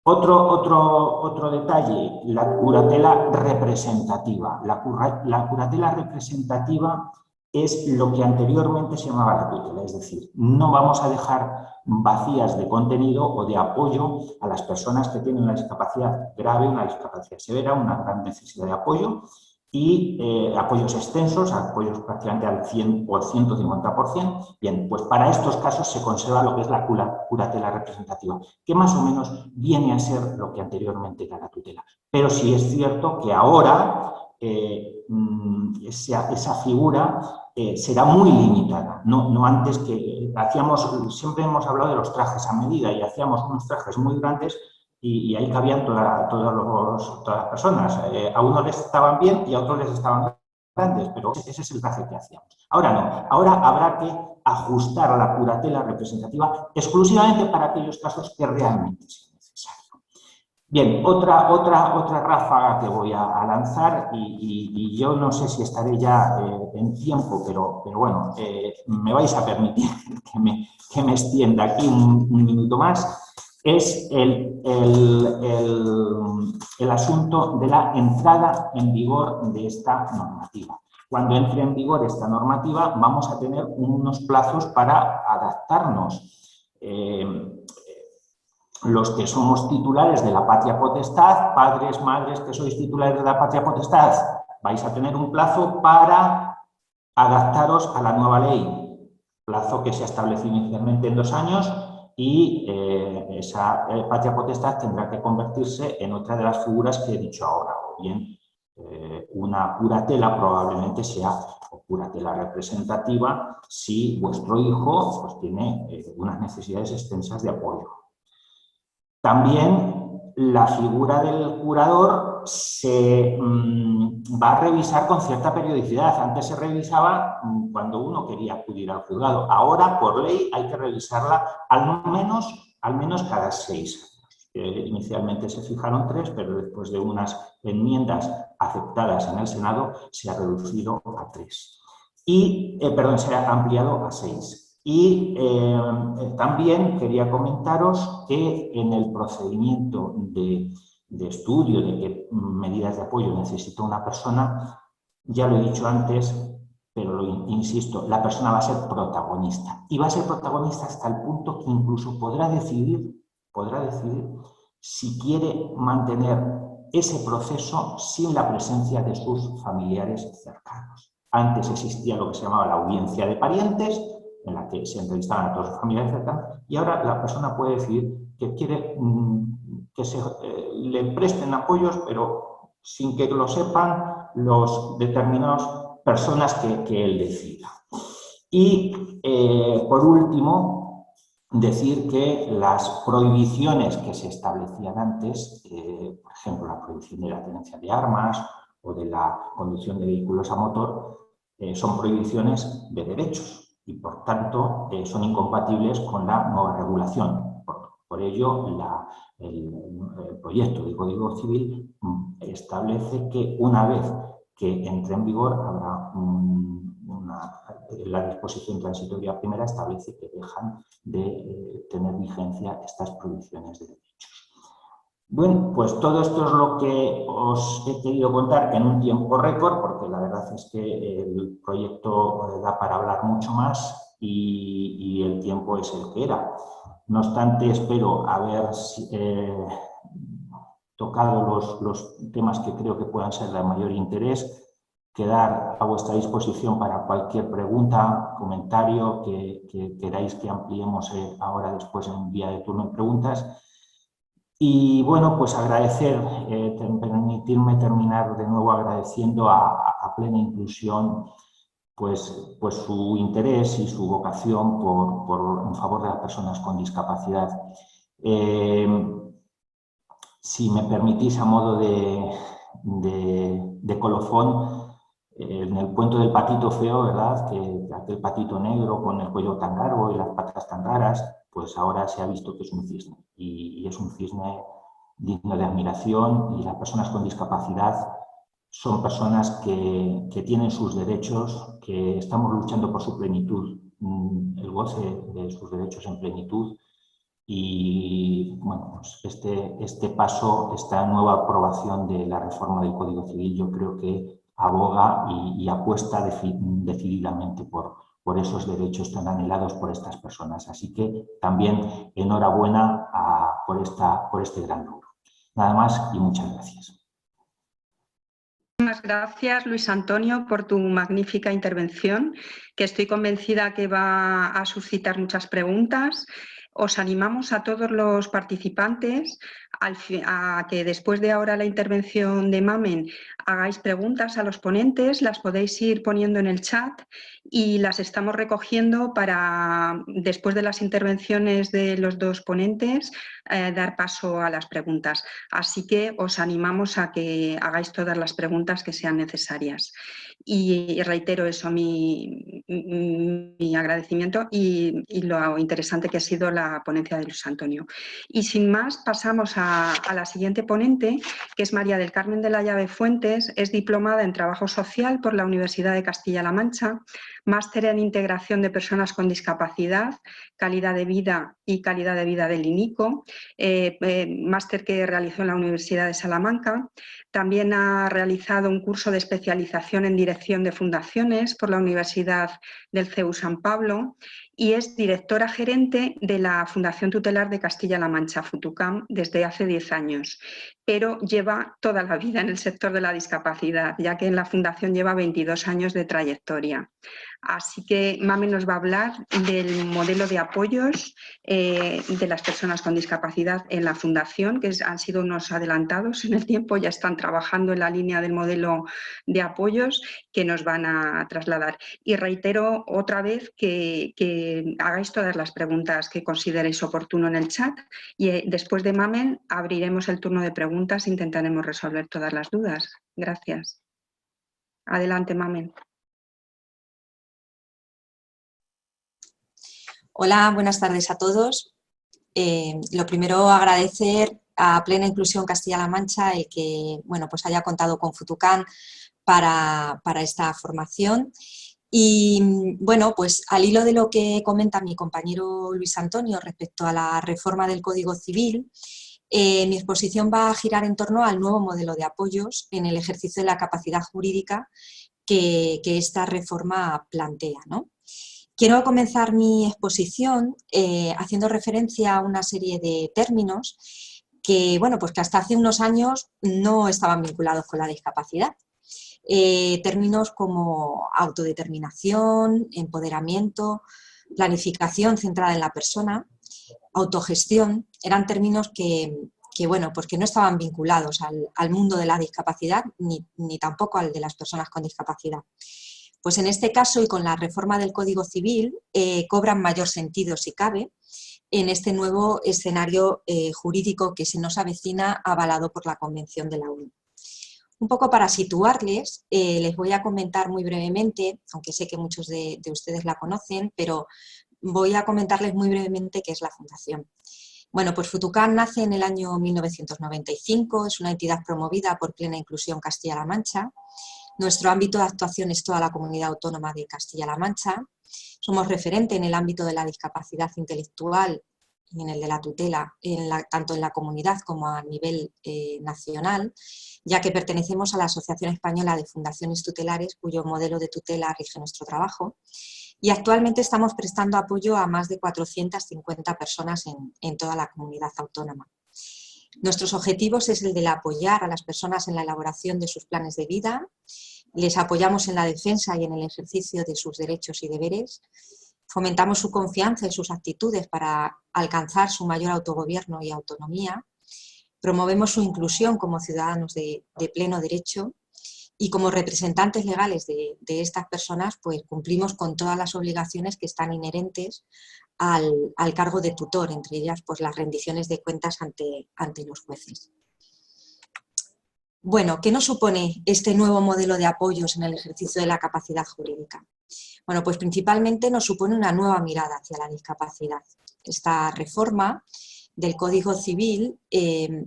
Otro detalle, la curatela representativa. La curatela representativa es lo que anteriormente se llamaba la tutela, es decir, no vamos a dejar vacías de contenido o de apoyo a las personas que tienen una discapacidad grave, una discapacidad severa, una gran necesidad de apoyo, y apoyos extensos, apoyos prácticamente al 100 o al 150%. Bien, pues para estos casos se conserva lo que es la curatela representativa, que más o menos viene a ser lo que anteriormente era la tutela. Pero sí es cierto que ahora esa figura será muy limitada, no antes que siempre hemos hablado de los trajes a medida y hacíamos unos trajes muy grandes y ahí cabían todas las personas. A unos les estaban bien y a otros les estaban grandes, pero ese es el traje que hacíamos. Ahora no, ahora habrá que ajustar la curatela representativa exclusivamente para aquellos casos que realmente sea necesario. Bien, otra ráfaga que voy a lanzar, y yo no sé si estaré ya en tiempo, pero bueno, me vais a permitir que me extienda aquí un minuto más. Es el asunto de la entrada en vigor de esta normativa. Cuando entre en vigor esta normativa vamos a tener unos plazos para adaptarnos. Los que somos titulares de la patria potestad, padres, madres que sois titulares de la patria potestad, vais a tener un plazo para adaptaros a la nueva ley, plazo que se estableció inicialmente en 2 años, y esa patria potestad tendrá que convertirse en otra de las figuras que he dicho ahora, o bien una curatela, probablemente sea curatela representativa si vuestro hijo pues, tiene unas necesidades extensas de apoyo. También la figura del curador se va a revisar con cierta periodicidad. Antes se revisaba cuando uno quería acudir al juzgado. Ahora, por ley, hay que revisarla al menos cada 6 años. Inicialmente se fijaron 3, pero después de unas enmiendas aceptadas en el Senado se ha reducido a 3. Se ha ampliado a 6. Y también quería comentaros que en el procedimiento de estudio de qué medidas de apoyo necesita una persona, ya lo he dicho antes, pero insisto, la persona va a ser protagonista. Y va a ser protagonista hasta el punto que incluso podrá decidir si quiere mantener ese proceso sin la presencia de sus familiares cercanos. Antes existía lo que se llamaba la audiencia de parientes, en la que se entrevistaban a todos los familiares cercanos, y ahora la persona puede decidir que quiere que le presten apoyos, pero sin que lo sepan los determinadas personas que él decida. Y, por último, decir que las prohibiciones que se establecían antes, por ejemplo, la prohibición de la tenencia de armas o de la conducción de vehículos a motor, son prohibiciones de derechos y, por tanto, son incompatibles con la nueva regulación. Por ello, el proyecto de Código Civil establece que una vez que entre en vigor habrá la disposición transitoria primera establece que dejan de tener vigencia estas prohibiciones de derechos. Bueno, pues todo esto es lo que os he querido contar en un tiempo récord, porque la verdad es que el proyecto da para hablar mucho más y el tiempo es el que era. No obstante, espero haber tocado los temas que creo que puedan ser de mayor interés, quedar a vuestra disposición para cualquier pregunta, comentario que queráis que ampliemos ahora después en vía de turno de preguntas. Y bueno, pues agradecer, permitirme terminar de nuevo agradeciendo a Plena Inclusión pues su interés y su vocación en favor de las personas con discapacidad. Si me permitís, a modo de colofón, en el cuento del patito feo, ¿verdad? Que aquel patito negro con el cuello tan largo y las patas tan raras, pues ahora se ha visto que es un cisne. Y es un cisne digno de admiración, y las personas con discapacidad son personas que tienen sus derechos, que estamos luchando por su plenitud, el goce de sus derechos en plenitud. Y bueno, pues este paso, esta nueva aprobación de la reforma del Código Civil, yo creo que aboga y apuesta decididamente por esos derechos tan anhelados por estas personas. Así que también enhorabuena por este gran logro. Nada más y muchas gracias. Muchas gracias, Luis Antonio, por tu magnífica intervención, que estoy convencida que va a suscitar muchas preguntas. Os animamos a todos los participantes a que después de ahora la intervención de Mamen hagáis preguntas a los ponentes, las podéis ir poniendo en el chat y las estamos recogiendo para, después de las intervenciones de los dos ponentes, dar paso a las preguntas. Así que os animamos a que hagáis todas las preguntas que sean necesarias. Y reitero eso, mi agradecimiento y lo interesante que ha sido la ponencia de Luis Antonio. Y sin más, pasamos a la siguiente ponente, que es María del Carmen de la Llave Fuentes. Es diplomada en Trabajo Social por la Universidad de Castilla-La Mancha, máster en Integración de Personas con Discapacidad, Calidad de Vida y Calidad de Vida del INICO, máster que realizó en la Universidad de Salamanca. También ha realizado un curso de especialización en Dirección de Fundaciones por la Universidad del CEU San Pablo y es directora gerente de la Fundación Tutelar de Castilla-La Mancha, FUTUCAM, desde hace 10 años, pero lleva toda la vida en el sector de la discapacidad, ya que en la Fundación lleva 22 años de trayectoria. Así que Mamen nos va a hablar del modelo de apoyos de las personas con discapacidad en la Fundación, que han sido unos adelantados en el tiempo, ya están trabajando en la línea del modelo de apoyos que nos van a trasladar. Y reitero otra vez que hagáis todas las preguntas que consideréis oportuno en el chat y después de Mamen abriremos el turno de preguntas e intentaremos resolver todas las dudas. Gracias. Adelante, Mamen. Hola, buenas tardes a todos. Lo primero, agradecer a Plena Inclusión Castilla-La Mancha el que pues haya contado con FUTUCAM para esta formación. Y bueno, pues al hilo de lo que comenta mi compañero Luis Antonio respecto a la reforma del Código Civil, mi exposición va a girar en torno al nuevo modelo de apoyos en el ejercicio de la capacidad jurídica que esta reforma plantea, ¿no? Quiero comenzar mi exposición haciendo referencia a una serie de términos que, bueno, pues que hasta hace unos años no estaban vinculados con la discapacidad. Términos como autodeterminación, empoderamiento, planificación centrada en la persona, autogestión, eran términos que bueno, pues que no estaban vinculados al mundo de la discapacidad ni tampoco al de las personas con discapacidad. Pues en este caso y con la reforma del Código Civil cobran mayor sentido, si cabe, en este nuevo escenario jurídico que se nos avecina avalado por la Convención de la ONU. Un poco para situarles, les voy a comentar muy brevemente, aunque sé que muchos de ustedes la conocen, pero voy a comentarles muy brevemente qué es la Fundación. Bueno, pues FUTUCAN nace en el año 1995, es una entidad promovida por Plena Inclusión Castilla-La Mancha. Nuestro ámbito de actuación es toda la comunidad autónoma de Castilla-La Mancha. Somos referente en el ámbito de la discapacidad intelectual y en el de la tutela, tanto en la comunidad como a nivel nacional, ya que pertenecemos a la Asociación Española de Fundaciones Tutelares, cuyo modelo de tutela rige nuestro trabajo. Y actualmente estamos prestando apoyo a más de 450 personas en toda la comunidad autónoma. Nuestros objetivos es el de apoyar a las personas en la elaboración de sus planes de vida, les apoyamos en la defensa y en el ejercicio de sus derechos y deberes, fomentamos su confianza y sus actitudes para alcanzar su mayor autogobierno y autonomía, promovemos su inclusión como ciudadanos de pleno derecho y como representantes legales de estas personas pues cumplimos con todas las obligaciones que están inherentes al cargo de tutor, entre ellas pues las rendiciones de cuentas ante los jueces. Bueno, ¿qué nos supone este nuevo modelo de apoyos en el ejercicio de la capacidad jurídica? Bueno, pues principalmente nos supone una nueva mirada hacia la discapacidad. Esta reforma del Código Civil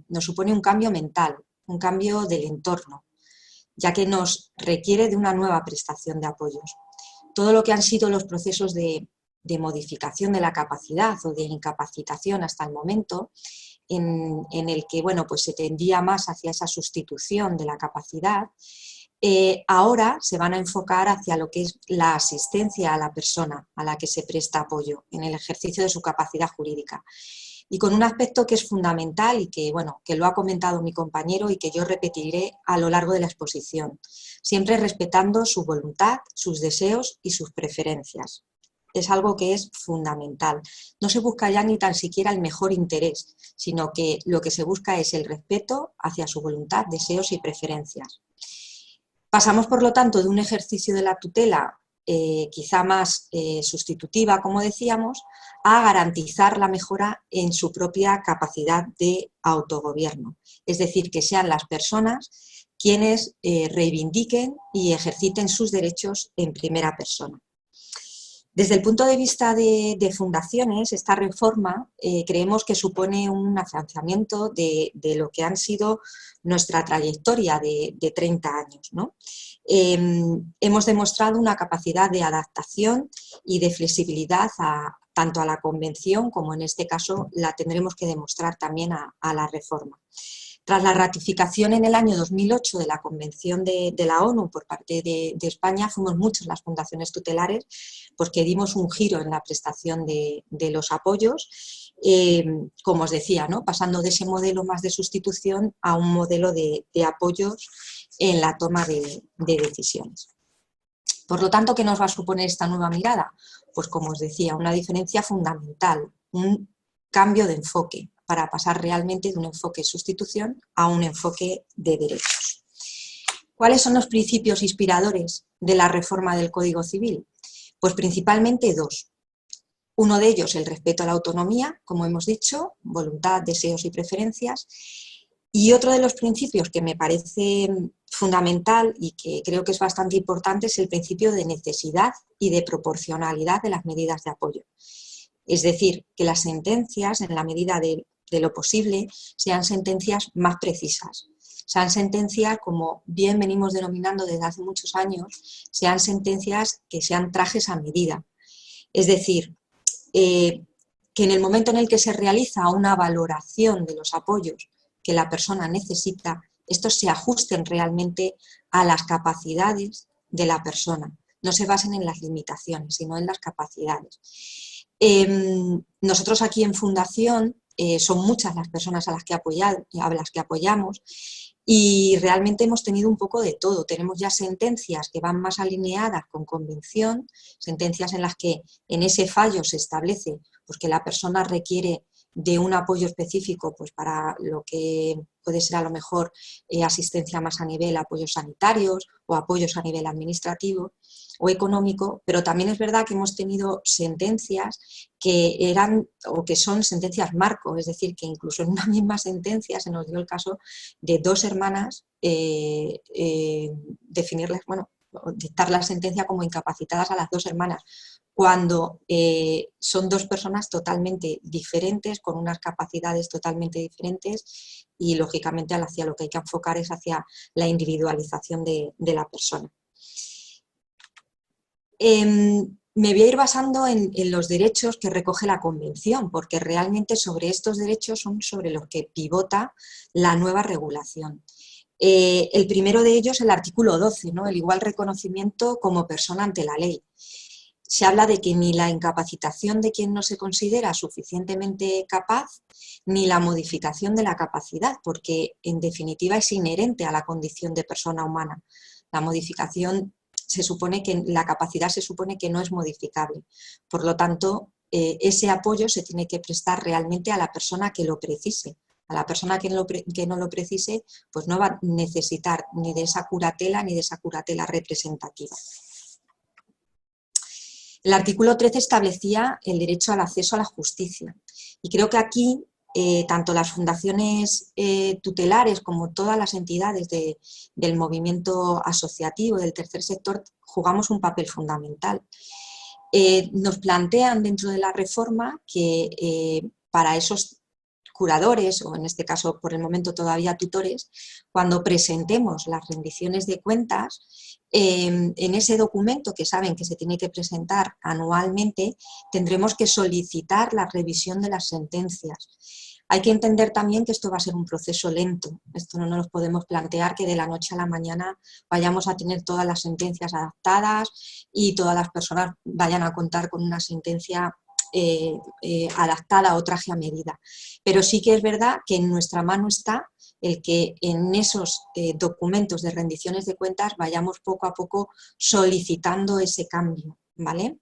nos supone un cambio mental, un cambio del entorno, ya que nos requiere de una nueva prestación de apoyos. Todo lo que han sido los procesos de modificación de la capacidad o de incapacitación hasta el momento, en el que bueno, pues se tendía más hacia esa sustitución de la capacidad, ahora se van a enfocar hacia lo que es la asistencia a la persona a la que se presta apoyo en el ejercicio de su capacidad jurídica. Y con un aspecto que es fundamental y que, bueno, que lo ha comentado mi compañero y que yo repetiré a lo largo de la exposición, siempre respetando su voluntad, sus deseos y sus preferencias. Es algo que es fundamental. No se busca ya ni tan siquiera el mejor interés, sino que lo que se busca es el respeto hacia su voluntad, deseos y preferencias. Pasamos, por lo tanto, de un ejercicio de la tutela quizá más sustitutiva, como decíamos, a garantizar la mejora en su propia capacidad de autogobierno. Es decir, que sean las personas quienes reivindiquen y ejerciten sus derechos en primera persona. Desde el punto de vista de fundaciones, esta reforma creemos que supone un afianzamiento de lo que han sido nuestra trayectoria de 30 años, ¿no? Hemos demostrado una capacidad de adaptación y de flexibilidad tanto a la Convención como en este caso la tendremos que demostrar también a la reforma. Tras la ratificación en el año 2008 de la Convención de la ONU por parte de España, fuimos muchas las fundaciones tutelares pues que dimos un giro en la prestación de los apoyos, como os decía, ¿no? Pasando de ese modelo más de sustitución a un modelo de apoyos en la toma de decisiones. Por lo tanto, ¿qué nos va a suponer esta nueva mirada? Pues como os decía, una diferencia fundamental, un cambio de enfoque, para pasar realmente de un enfoque de sustitución a un enfoque de derechos. ¿Cuáles son los principios inspiradores de la reforma del Código Civil? Pues principalmente dos. Uno de ellos, el respeto a la autonomía, como hemos dicho, voluntad, deseos y preferencias. Y otro de los principios que me parece fundamental y que creo que es bastante importante es el principio de necesidad y de proporcionalidad de las medidas de apoyo. Es decir, que las sentencias, en la medida de lo posible, sean sentencias más precisas. Sean sentencias, como bien venimos denominando desde hace muchos años, sean sentencias que sean trajes a medida. Es decir, que en el momento en el que se realiza una valoración de los apoyos que la persona necesita, estos se ajusten realmente a las capacidades de la persona. No se basen en las limitaciones, sino en las capacidades. Nosotros aquí en Fundación son muchas las personas a las que apoyamos y realmente hemos tenido un poco de todo. Tenemos ya sentencias que van más alineadas con convención, sentencias en las que en ese fallo se establece pues, que la persona requiere de un apoyo específico pues, para lo que puede ser a lo mejor asistencia más a nivel apoyos sanitarios o apoyos a nivel administrativo o económico, pero también es verdad que hemos tenido sentencias que eran o que son sentencias marco, es decir, que incluso en una misma sentencia se nos dio el caso de dos hermanas definirles, bueno, dictar la sentencia como incapacitadas a las dos hermanas, cuando son dos personas totalmente diferentes, con unas capacidades totalmente diferentes y, lógicamente, hacia lo que hay que enfocar es hacia la individualización de la persona. Me voy a ir basando en los derechos que recoge la Convención, porque realmente sobre estos derechos son sobre los que pivota la nueva regulación. El primero de ellos es el artículo 12, ¿no? El igual reconocimiento como persona ante la ley. Se habla de que ni la incapacitación de quien no se considera suficientemente capaz, ni la modificación de la capacidad, porque en definitiva es inherente a la condición de persona humana. La modificación se supone que, la capacidad se supone que no es modificable. Por lo tanto, ese apoyo se tiene que prestar realmente a la persona que lo precise. A la persona que no lo precise, pues no va a necesitar ni de esa curatela ni de esa curatela representativa. El artículo 13 establecía el derecho al acceso a la justicia y creo que aquí tanto las fundaciones tutelares como todas las entidades del movimiento asociativo del tercer sector jugamos un papel fundamental. Nos plantean dentro de la reforma que para esos curadores, o en este caso por el momento todavía tutores, cuando presentemos las rendiciones de cuentas, en ese documento que saben que se tiene que presentar anualmente, tendremos que solicitar la revisión de las sentencias. Hay que entender también que esto va a ser un proceso lento. Esto no nos podemos plantear que de la noche a la mañana vayamos a tener todas las sentencias adaptadas y todas las personas vayan a contar con una sentencia adaptada o traje a medida. Pero sí que es verdad que en nuestra mano está el que en esos documentos de rendiciones de cuentas vayamos poco a poco solicitando ese cambio, ¿vale?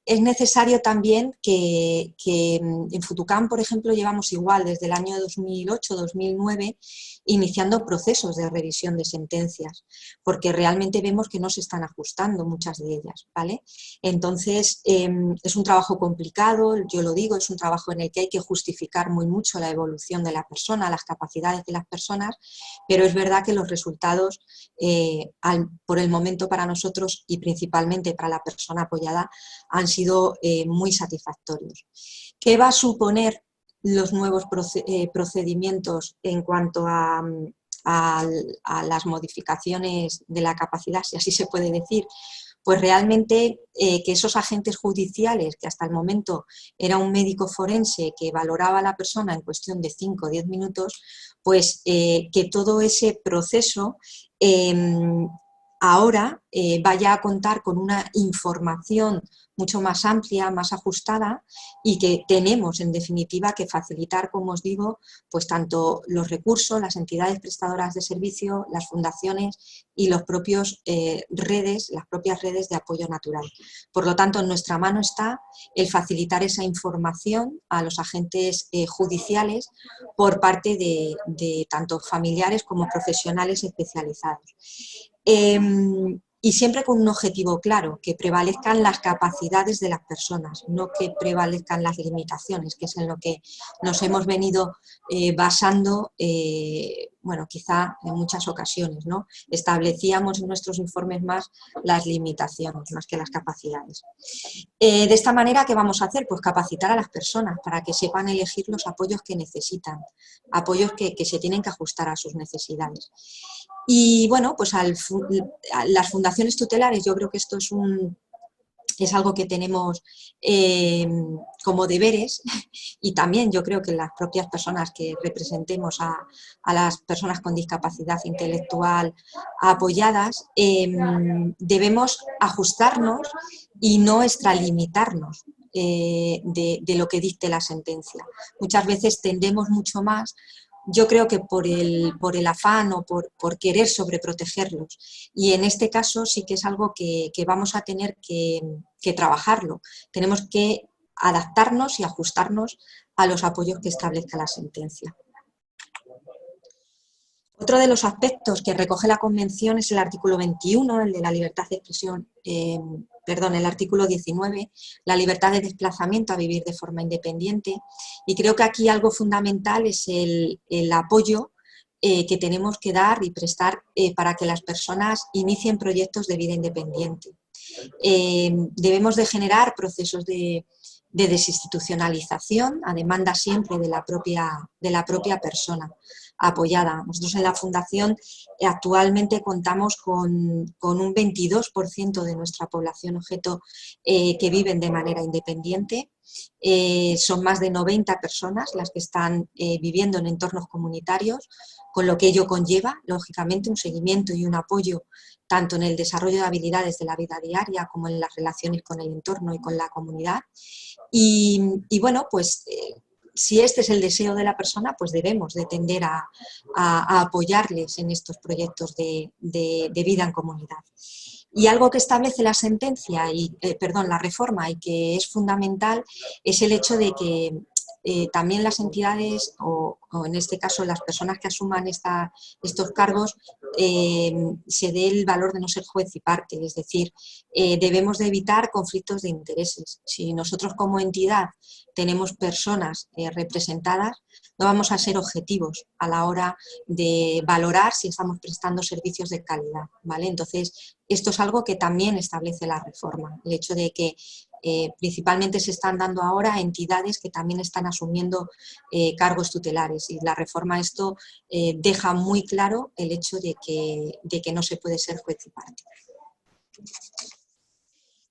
Es necesario también que en Futucam, por ejemplo, llevamos igual desde el año 2008-2009 iniciando procesos de revisión de sentencias, porque realmente vemos que no se están ajustando muchas de ellas, ¿vale? Entonces, es un trabajo complicado, yo lo digo, es un trabajo en el que hay que justificar muy mucho la evolución de la persona, las capacidades de las personas, pero es verdad que los resultados, por el momento para nosotros y principalmente para la persona apoyada, han sido muy satisfactorios. ¿Qué va a suponer los nuevos procedimientos en cuanto a las modificaciones de la capacidad, si así se puede decir? Pues realmente que esos agentes judiciales, que hasta el momento era un médico forense que valoraba a la persona en cuestión de 5 o 10 minutos, pues que todo ese proceso ahora vaya a contar con una información mucho más amplia, más ajustada y que tenemos en definitiva que facilitar, como os digo, pues tanto los recursos, las entidades prestadoras de servicio, las fundaciones y los propios las propias redes de apoyo natural. Por lo tanto, en nuestra mano está el facilitar esa información a los agentes judiciales por parte de tanto familiares como profesionales especializados. Y siempre con un objetivo claro, que prevalezcan las capacidades de las personas, no que prevalezcan las limitaciones, que es en lo que nos hemos venido basando, bueno, quizá en muchas ocasiones, ¿no? Establecíamos en nuestros informes más las limitaciones, más que las capacidades. De esta manera, ¿qué vamos a hacer? Pues capacitar a las personas para que sepan elegir los apoyos que necesitan, apoyos que se tienen que ajustar a sus necesidades. Y bueno, pues a las fundaciones tutelares, yo creo que esto es es algo que tenemos como deberes, y también yo creo que las propias personas que representemos a las personas con discapacidad intelectual apoyadas, debemos ajustarnos y no extralimitarnos de lo que dicte la sentencia. Muchas veces tendemos mucho más, yo creo que por el afán o por querer sobreprotegerlos. Y en este caso sí que es algo que vamos a tener que trabajarlo. Tenemos que adaptarnos y ajustarnos a los apoyos que establezca la sentencia. Otro de los aspectos que recoge la Convención es el artículo 21, el de la libertad de expresión, el artículo 19, la libertad de desplazamiento a vivir de forma independiente. Y creo que aquí algo fundamental es el apoyo que tenemos que dar y prestar para que las personas inicien proyectos de vida independiente. Debemos de generar procesos de desinstitucionalización a demanda siempre de la propia persona apoyada. Nosotros en la Fundación actualmente contamos con un 22% de nuestra población objeto que viven de manera independiente. Son más de 90 personas las que están viviendo en entornos comunitarios, con lo que ello conlleva, lógicamente, un seguimiento y un apoyo tanto en el desarrollo de habilidades de la vida diaria como en las relaciones con el entorno y con la comunidad. Y bueno, pues si este es el deseo de la persona, pues debemos de tender a apoyarles en estos proyectos de vida en comunidad. Y algo que establece la sentencia, la reforma, y que es fundamental, es el hecho de que también las entidades, o en este caso las personas que asuman estos cargos, se dé el valor de no ser juez y parte, es decir, debemos de evitar conflictos de intereses. Si nosotros como entidad tenemos personas representadas, no vamos a ser objetivos a la hora de valorar si estamos prestando servicios de calidad, ¿vale? Entonces, esto es algo que también establece la reforma, el hecho de que principalmente se están dando ahora entidades que también están asumiendo cargos tutelares, y la reforma esto deja muy claro el hecho de que no se puede ser juez y parte.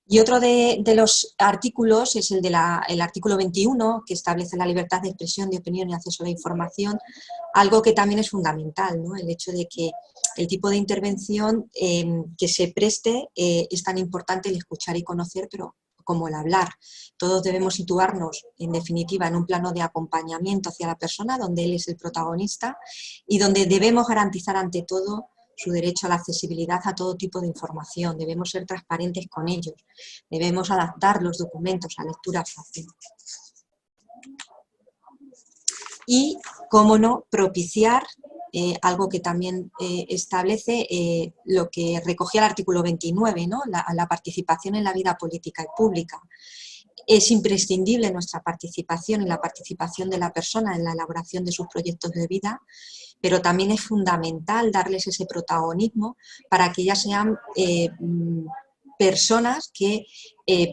Y otro de los artículos es el artículo 21, que establece la libertad de expresión, de opinión y acceso a la información, algo que también es fundamental, ¿no? El hecho de que el tipo de intervención que se preste es tan importante el escuchar y conocer, pero como el hablar. Todos debemos situarnos, en definitiva, en un plano de acompañamiento hacia la persona, donde él es el protagonista y donde debemos garantizar ante todo su derecho a la accesibilidad a todo tipo de información. Debemos ser transparentes con ellos, debemos adaptar los documentos a lectura fácil. Y, cómo no, propiciar algo que también establece lo que recogía el artículo 29, ¿no? La participación en la vida política y pública. Es imprescindible nuestra participación y la participación de la persona en la elaboración de sus proyectos de vida, pero también es fundamental darles ese protagonismo para que ellas sean personas que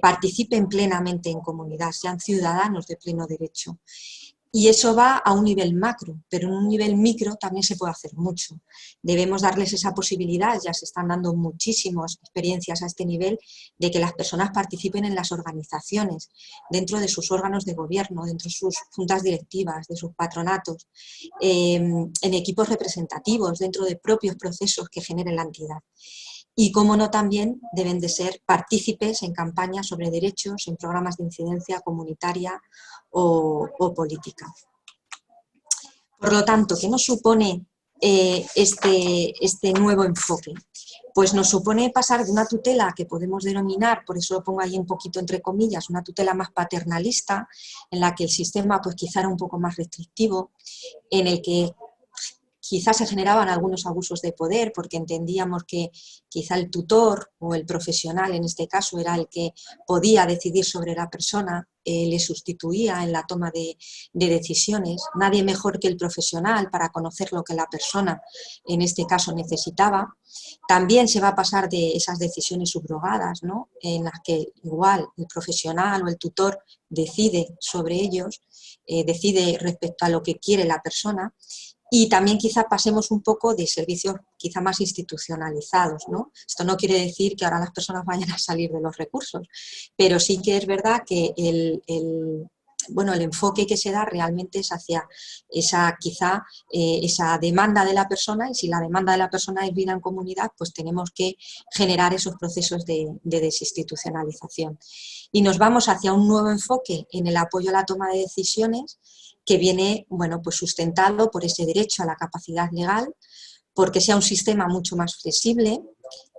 participen plenamente en comunidad, sean ciudadanos de pleno derecho. Y eso va a un nivel macro, pero en un nivel micro también se puede hacer mucho. Debemos darles esa posibilidad, ya se están dando muchísimas experiencias a este nivel, de que las personas participen en las organizaciones, dentro de sus órganos de gobierno, dentro de sus juntas directivas, de sus patronatos, en equipos representativos, dentro de propios procesos que genere la entidad. Y, cómo no, también deben de ser partícipes en campañas sobre derechos, en programas de incidencia comunitaria o política. Por lo tanto, ¿qué nos supone este nuevo enfoque? Pues nos supone pasar de una tutela que podemos denominar, por eso lo pongo ahí un poquito entre comillas, una tutela más paternalista, en la que el sistema pues quizá era un poco más restrictivo, en el que quizás se generaban algunos abusos de poder porque entendíamos que quizá el tutor o el profesional en este caso era el que podía decidir sobre la persona, le sustituía en la toma de decisiones. Nadie mejor que el profesional para conocer lo que la persona en este caso necesitaba. También se va a pasar de esas decisiones subrogadas, ¿no? En las que igual el profesional o el tutor decide sobre ellos, decide respecto a lo que quiere la persona. y también quizá pasemos un poco de servicios quizá más institucionalizados, ¿no? Esto no quiere decir que ahora las personas vayan a salir de los recursos, pero sí que es verdad que el enfoque que se da realmente es hacia esa demanda de la persona, y si la demanda de la persona es vida en comunidad, pues tenemos que generar esos procesos de desinstitucionalización. Y nos vamos hacia un nuevo enfoque en el apoyo a la toma de decisiones, que viene, bueno, pues sustentado por ese derecho a la capacidad legal, porque sea un sistema mucho más flexible,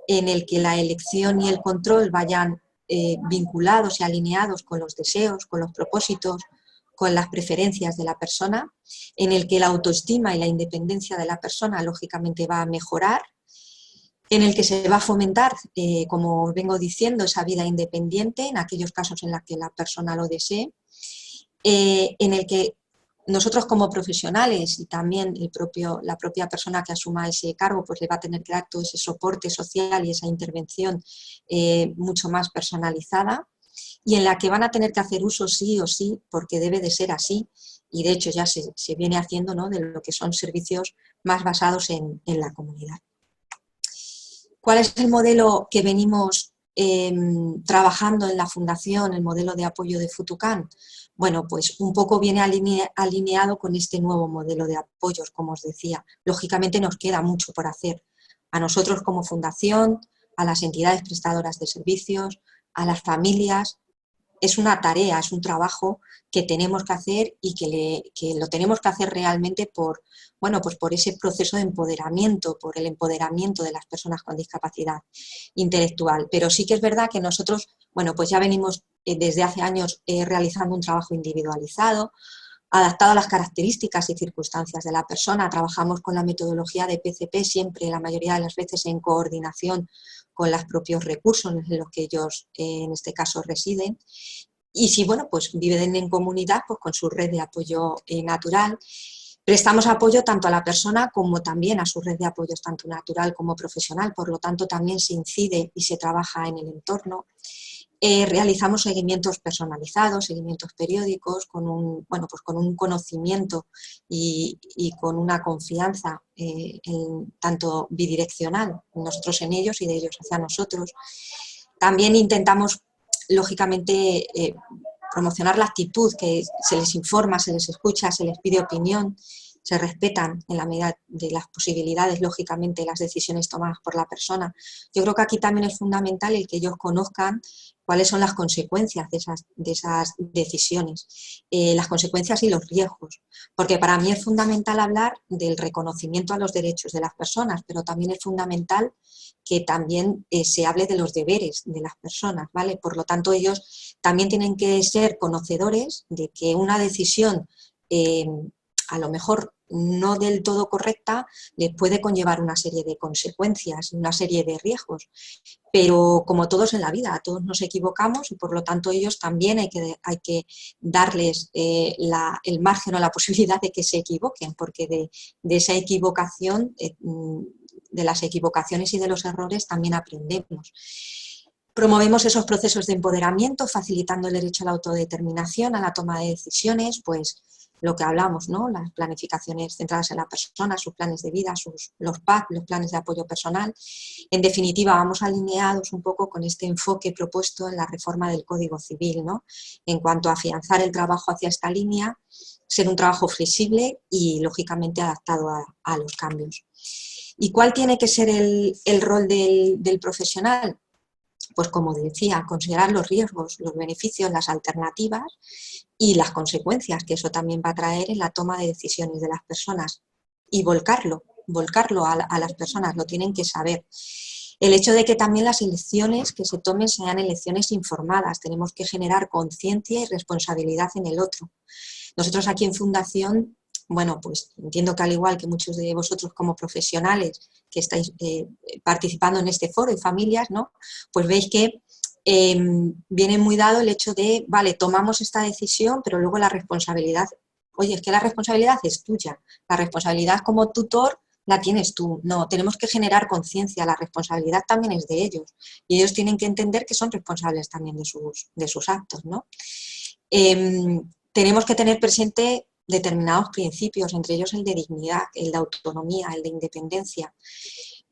en el que la elección y el control vayan vinculados y alineados con los deseos, con los propósitos, con las preferencias de la persona, en el que la autoestima y la independencia de la persona lógicamente va a mejorar, en el que se va a fomentar, como os vengo diciendo, esa vida independiente en aquellos casos en los que la persona lo desee, en el que nosotros como profesionales y también la propia persona que asuma ese cargo, pues le va a tener que dar todo ese soporte social y esa intervención mucho más personalizada, y en la que van a tener que hacer uso sí o sí, porque debe de ser así, y de hecho ya se viene haciendo, ¿no?, de lo que son servicios más basados en la comunidad. ¿Cuál es el modelo que venimos trabajando en la Fundación, el modelo de apoyo de FUTUCAN? Bueno, pues un poco viene alineado con este nuevo modelo de apoyos, como os decía. Lógicamente nos queda mucho por hacer. A nosotros como Fundación, a las entidades prestadoras de servicios, a las familias. Es una tarea, es un trabajo que tenemos que hacer, y que lo tenemos que hacer realmente por ese proceso de empoderamiento, por el empoderamiento de las personas con discapacidad intelectual. Pero sí que es verdad que nosotros, pues ya venimos desde hace años realizando un trabajo individualizado, adaptado a las características y circunstancias de la persona. Trabajamos con la metodología de PCP, siempre, la mayoría de las veces, en coordinación con los propios recursos en los que ellos, en este caso, residen. Y si, pues viven en comunidad, pues con su red de apoyo natural. Prestamos apoyo tanto a la persona como también a su red de apoyos, tanto natural como profesional. Por lo tanto, también se incide y se trabaja en el entorno. Realizamos seguimientos personalizados, seguimientos periódicos, con un conocimiento y con una confianza tanto bidireccional, nosotros en ellos y de ellos hacia nosotros. También intentamos, lógicamente, promocionar la actitud, que se les informa, se les escucha, se les pide opinión, se respetan en la medida de las posibilidades, lógicamente, las decisiones tomadas por la persona. Yo creo que aquí también es fundamental el que ellos conozcan cuáles son las consecuencias de esas decisiones, las consecuencias y los riesgos, porque para mí es fundamental hablar del reconocimiento a los derechos de las personas, pero también es fundamental que también se hable de los deberes de las personas, ¿vale? Por lo tanto, ellos también tienen que ser conocedores de que una decisión a lo mejor no del todo correcta les puede conllevar una serie de consecuencias, una serie de riesgos. Pero como todos en la vida, todos nos equivocamos, y por lo tanto ellos también hay que darles el margen o la posibilidad de que se equivoquen, porque de esa equivocación, de las equivocaciones y de los errores también aprendemos. Promovemos esos procesos de empoderamiento, facilitando el derecho a la autodeterminación, a la toma de decisiones, pues lo que hablamos, ¿no? Las planificaciones centradas en la persona, sus planes de vida, los PAC, los planes de apoyo personal. En definitiva, vamos alineados un poco con este enfoque propuesto en la reforma del Código Civil, ¿no? En cuanto a afianzar el trabajo hacia esta línea, ser un trabajo flexible y, lógicamente, adaptado a los cambios. ¿Y cuál tiene que ser el rol del profesional? Pues, como decía, considerar los riesgos, los beneficios, las alternativas y las consecuencias que eso también va a traer en la toma de decisiones de las personas, y volcarlo a las personas, lo tienen que saber. El hecho de que también las elecciones que se tomen sean elecciones informadas, tenemos que generar conciencia y responsabilidad en el otro. Nosotros aquí en Fundación, pues entiendo que, al igual que muchos de vosotros como profesionales que estáis participando en este foro, y familias, ¿no?, pues veis que viene muy dado el hecho de, vale, tomamos esta decisión, pero luego la responsabilidad, oye, es que la responsabilidad es tuya, la responsabilidad como tutor la tienes tú. No, tenemos que generar conciencia, la responsabilidad también es de ellos, y ellos tienen que entender que son responsables también de sus actos, ¿no? Tenemos que tener presente determinados principios, entre ellos el de dignidad, el de autonomía, el de independencia.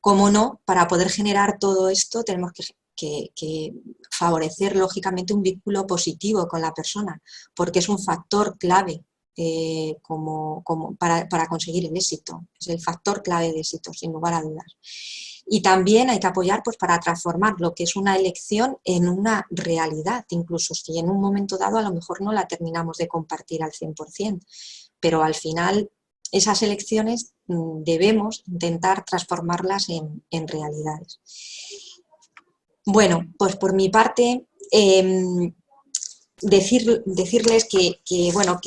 Cómo no, para poder generar todo esto tenemos que favorecer lógicamente un vínculo positivo con la persona, porque es un factor clave para conseguir el éxito. Es el factor clave de éxito, sin lugar a dudas. Y también hay que apoyar pues, para transformar lo que es una elección en una realidad, incluso si en un momento dado a lo mejor no la terminamos de compartir al 100%, pero al final esas elecciones debemos intentar transformarlas en realidades. Bueno, pues por mi parte, decirles que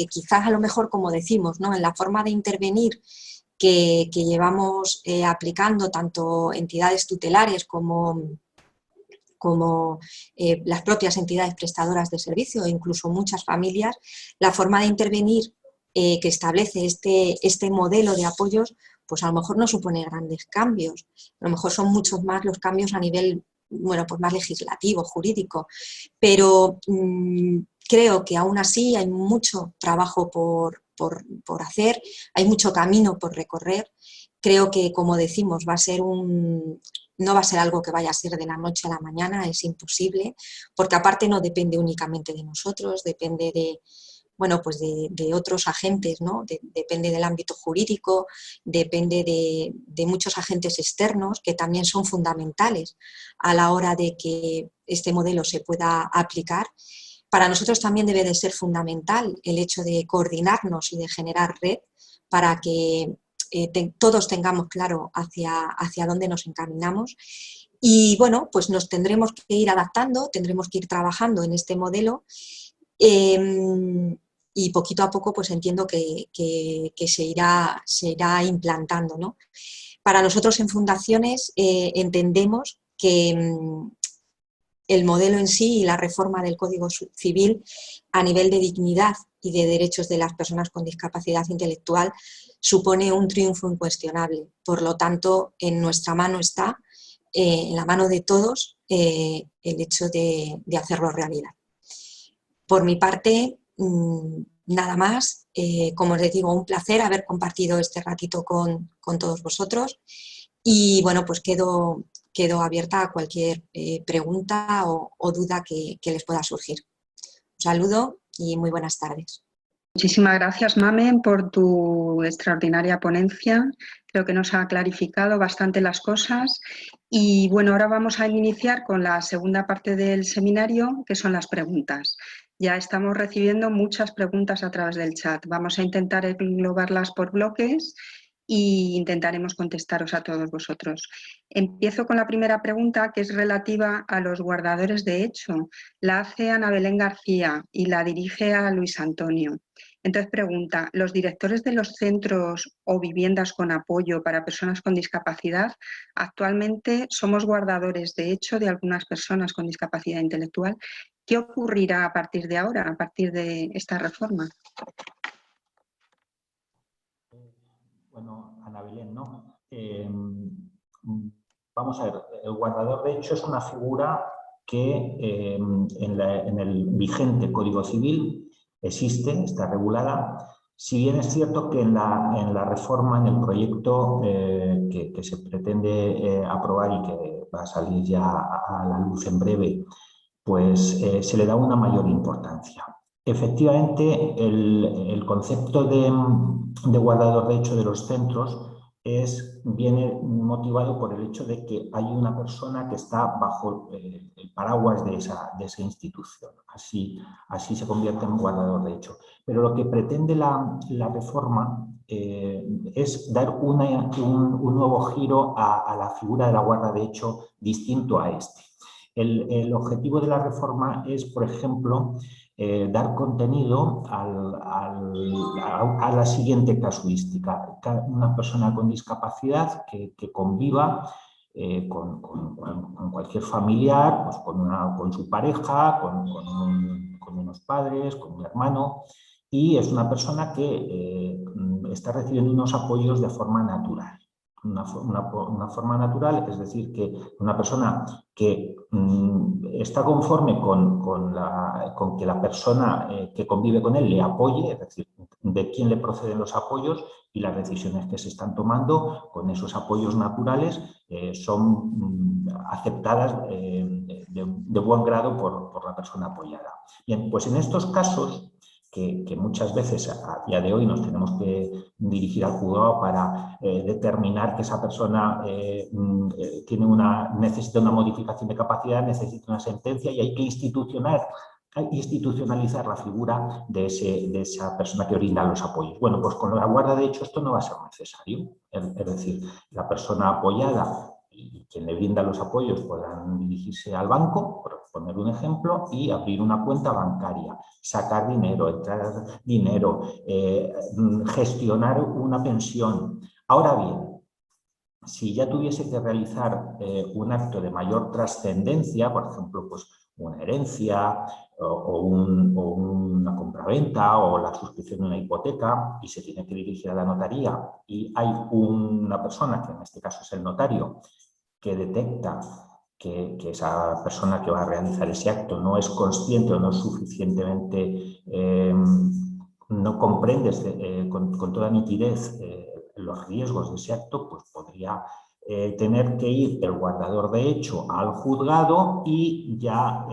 quizás a lo mejor, como decimos, ¿no?, en la forma de intervenir que llevamos aplicando tanto entidades tutelares como las propias entidades prestadoras de servicio e incluso muchas familias, la forma de intervenir que establece este modelo de apoyos, pues a lo mejor no supone grandes cambios. A lo mejor son muchos más los cambios a nivel, bueno, pues más legislativo, jurídico, pero creo que aún así hay mucho trabajo por hacer, hay mucho camino por recorrer. Creo que, como decimos, no va a ser algo que vaya a ser de la noche a la mañana, es imposible, porque aparte no depende únicamente de nosotros, depende de otros agentes, ¿no? Depende del ámbito jurídico, depende de muchos agentes externos que también son fundamentales a la hora de que este modelo se pueda aplicar. Para nosotros también debe de ser fundamental el hecho de coordinarnos y de generar red para que todos tengamos claro hacia dónde nos encaminamos. Y bueno, pues nos tendremos que ir adaptando, tendremos que ir trabajando en este modelo y poquito a poco pues entiendo que se irá implantando, ¿no? Para nosotros en fundaciones entendemos que el modelo en sí y la reforma del Código Civil a nivel de dignidad y de derechos de las personas con discapacidad intelectual supone un triunfo incuestionable. Por lo tanto, en nuestra mano está, en la mano de todos, el hecho de hacerlo realidad. Por mi parte, nada más. Como os digo, un placer haber compartido este ratito con todos vosotros y bueno, pues quedo abierta a cualquier pregunta o duda que les pueda surgir. Un saludo y muy buenas tardes. Muchísimas gracias, Mamen, por tu extraordinaria ponencia. Creo que nos ha clarificado bastante las cosas. Y bueno, ahora vamos a iniciar con la segunda parte del seminario, que son las preguntas. Ya estamos recibiendo muchas preguntas a través del chat. Vamos a intentar englobarlas por bloques e intentaremos contestaros a todos vosotros. Empiezo con la primera pregunta, que es relativa a los guardadores de hecho. La hace Ana Belén García y la dirige a Luis Antonio. Entonces pregunta, ¿los directores de los centros o viviendas con apoyo para personas con discapacidad actualmente somos guardadores de hecho de algunas personas con discapacidad intelectual? ¿Qué ocurrirá a partir de ahora, a partir de esta reforma? Bueno, Ana Belén, ¿no? Vamos a ver, el guardador de hecho es una figura que en el vigente Código Civil existe, está regulada, si bien es cierto que en la reforma, en el proyecto que se pretende aprobar y que va a salir ya a la luz en breve, pues se le da una mayor importancia. Efectivamente, el concepto de guardador de hecho de los centros viene motivado por el hecho de que hay una persona que está bajo el paraguas de esa institución. Así se convierte en guardador de hecho. Pero lo que pretende la reforma es dar un nuevo giro a la figura de la guarda de hecho distinto a este. El objetivo de la reforma es, por ejemplo, dar contenido a la siguiente casuística. Una persona con discapacidad que conviva con cualquier familiar, pues con su pareja, con unos padres, con un hermano, y es una persona que está recibiendo unos apoyos de forma natural. Una forma natural, es decir, que una persona que está conforme con que la persona que convive con él le apoye, es decir, de quién le proceden los apoyos y las decisiones que se están tomando con esos apoyos naturales son aceptadas de buen grado por la persona apoyada. Bien, pues en estos casos, que muchas veces a día de hoy nos tenemos que dirigir al juzgado para determinar que esa persona necesita una modificación de capacidad, necesita una sentencia y hay que institucionalizar la figura de esa persona que brinda los apoyos. Bueno, pues con la guarda de hecho esto no va a ser necesario. Es decir, la persona apoyada y quien le brinda los apoyos podrán dirigirse al banco, por poner un ejemplo, y abrir una cuenta bancaria, sacar dinero, entrar dinero, gestionar una pensión. Ahora bien, si ya tuviese que realizar un acto de mayor trascendencia, por ejemplo, pues una herencia o una compraventa o la suscripción de una hipoteca y se tiene que dirigir a la notaría y hay una persona, que en este caso es el notario, que detecta que esa persona que va a realizar ese acto no es consciente o no es suficientemente, no comprende con toda nitidez los riesgos de ese acto, pues podría tener que ir el guardador de hecho al juzgado y ya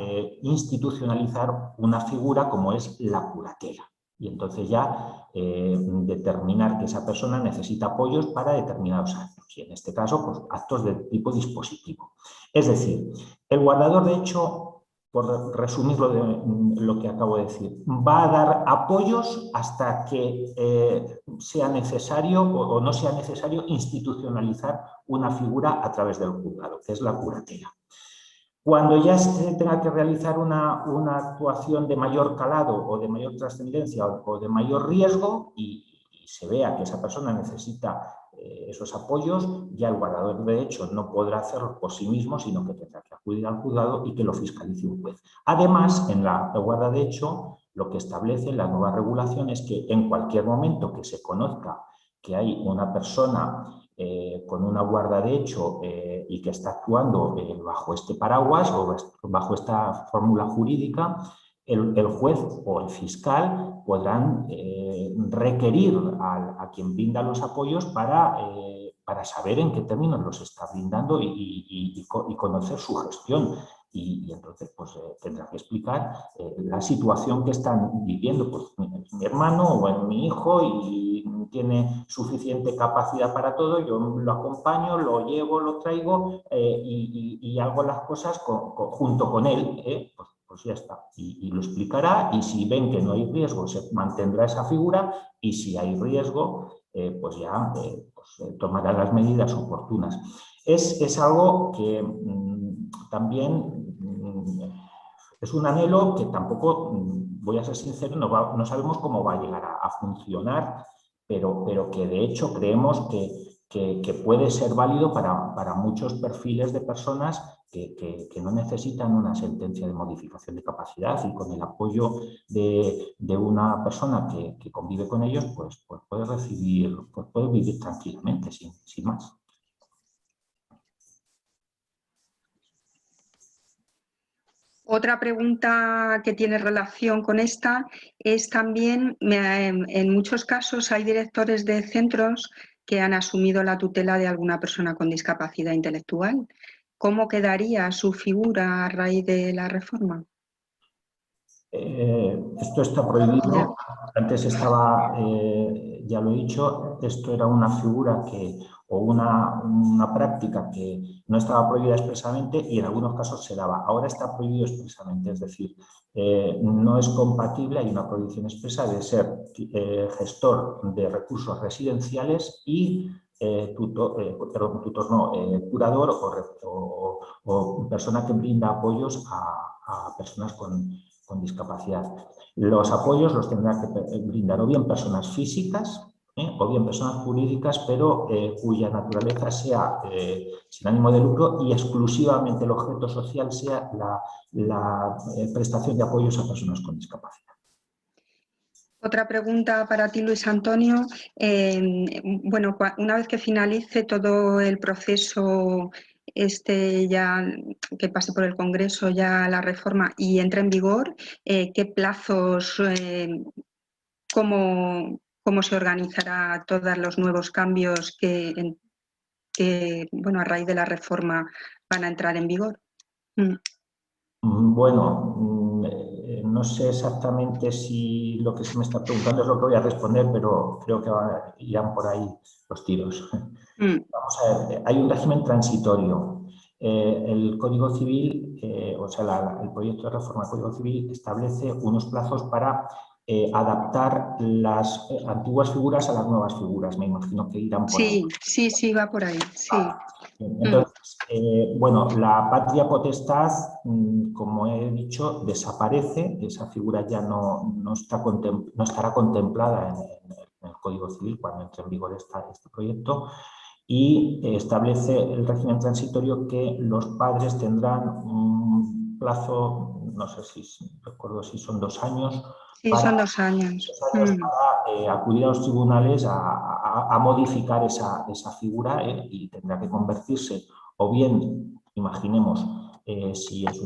institucionalizar una figura como es la curatela. Y entonces ya determinar que esa persona necesita apoyos para determinados actos. Y en este caso, pues actos de tipo dispositivo. Es decir, el guardador de hecho, por resumirlo de lo que acabo de decir, va a dar apoyos hasta que sea necesario o no sea necesario institucionalizar una figura a través del juzgado, que es la curatela. Cuando ya se tenga que realizar una actuación de mayor calado o de mayor trascendencia o de mayor riesgo y se vea que esa persona necesita esos apoyos, ya el guardador de hecho no podrá hacerlo por sí mismo, sino que tendrá que acudir al juzgado y que lo fiscalice un juez. Además, en la guarda de hecho, lo que establece la nueva regulación es que en cualquier momento que se conozca que hay una persona con una guarda de hecho y que está actuando bajo este paraguas o bajo esta fórmula jurídica, el juez o el fiscal podrán requerir a quien brinda los apoyos para saber en qué términos los está brindando y conocer su gestión. Y entonces pues tendrá que explicar la situación que están viviendo. Pues mi hermano o mi hijo y tiene suficiente capacidad para todo, yo lo acompaño, lo llevo, lo traigo y hago las cosas junto con él, pues ya está. Y lo explicará y si ven que no hay riesgo se mantendrá esa figura y si hay riesgo pues ya tomará las medidas oportunas. Es algo que también es un anhelo que tampoco, voy a ser sincero, no sabemos cómo va a llegar a funcionar, pero que de hecho creemos que puede ser válido para muchos perfiles de personas que no necesitan una sentencia de modificación de capacidad y con el apoyo de una persona que convive con ellos, pues puede vivir tranquilamente, sin más. Otra pregunta que tiene relación con esta es también, en muchos casos hay directores de centros que han asumido la tutela de alguna persona con discapacidad intelectual. ¿Cómo quedaría su figura a raíz de la reforma? Esto está prohibido. Antes estaba, ya lo he dicho, esto era una figura o una práctica que no estaba prohibida expresamente y en algunos casos se daba. Ahora está prohibido expresamente, es decir, no es compatible, hay una prohibición expresa de ser gestor de recursos residenciales y curador o persona que brinda apoyos a personas con discapacidad. Los apoyos los tendrán que brindar o bien personas físicas o bien personas jurídicas, pero cuya naturaleza sea sin ánimo de lucro y exclusivamente el objeto social sea la prestación de apoyos a personas con discapacidad. Otra pregunta para ti, Luis Antonio. Bueno, una vez que finalice todo el proceso ya que pase por el Congreso ya la reforma y entre en vigor, ¿qué plazos cómo se organizará todos los nuevos cambios que bueno, a raíz de la reforma van a entrar en vigor. Bueno, no sé exactamente si lo que se me está preguntando es lo que voy a responder, pero creo que irán por ahí los tiros. Vamos a ver, hay un régimen transitorio. El Código Civil, o sea, el proyecto de reforma del Código Civil establece unos plazos para adaptar las antiguas figuras a las nuevas figuras. Me imagino que irán por ahí. Sí, va por ahí, sí. Entonces, bueno, la patria potestad, como he dicho, desaparece. Esa figura ya no estará contemplada en el Código Civil cuando entre en vigor este proyecto, y establece el régimen transitorio que los padres tendrán un plazo, no sé si recuerdo si son 2 años. Sí, son 2 años. Para acudir a los tribunales a modificar esa figura, y tendrá que convertirse, o bien, imaginemos, si es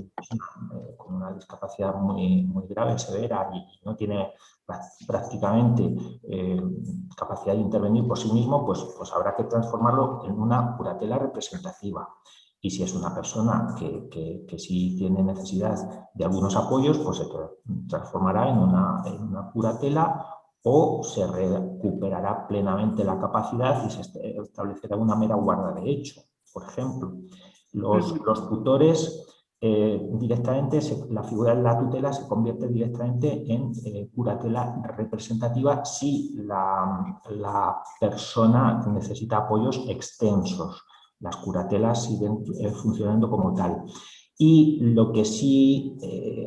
con una discapacidad muy grave, severa, y no tiene prácticamente capacidad de intervenir por sí mismo, pues habrá que transformarlo en una curatela representativa. Y si es una persona que sí tiene necesidad de algunos apoyos, pues se transformará en una curatela, o se recuperará plenamente la capacidad y se establecerá una mera guarda de hecho. Por ejemplo, los tutores, directamente la figura de la tutela se convierte directamente en curatela representativa si la persona necesita apoyos extensos. Las curatelas siguen funcionando como tal. Y lo que sí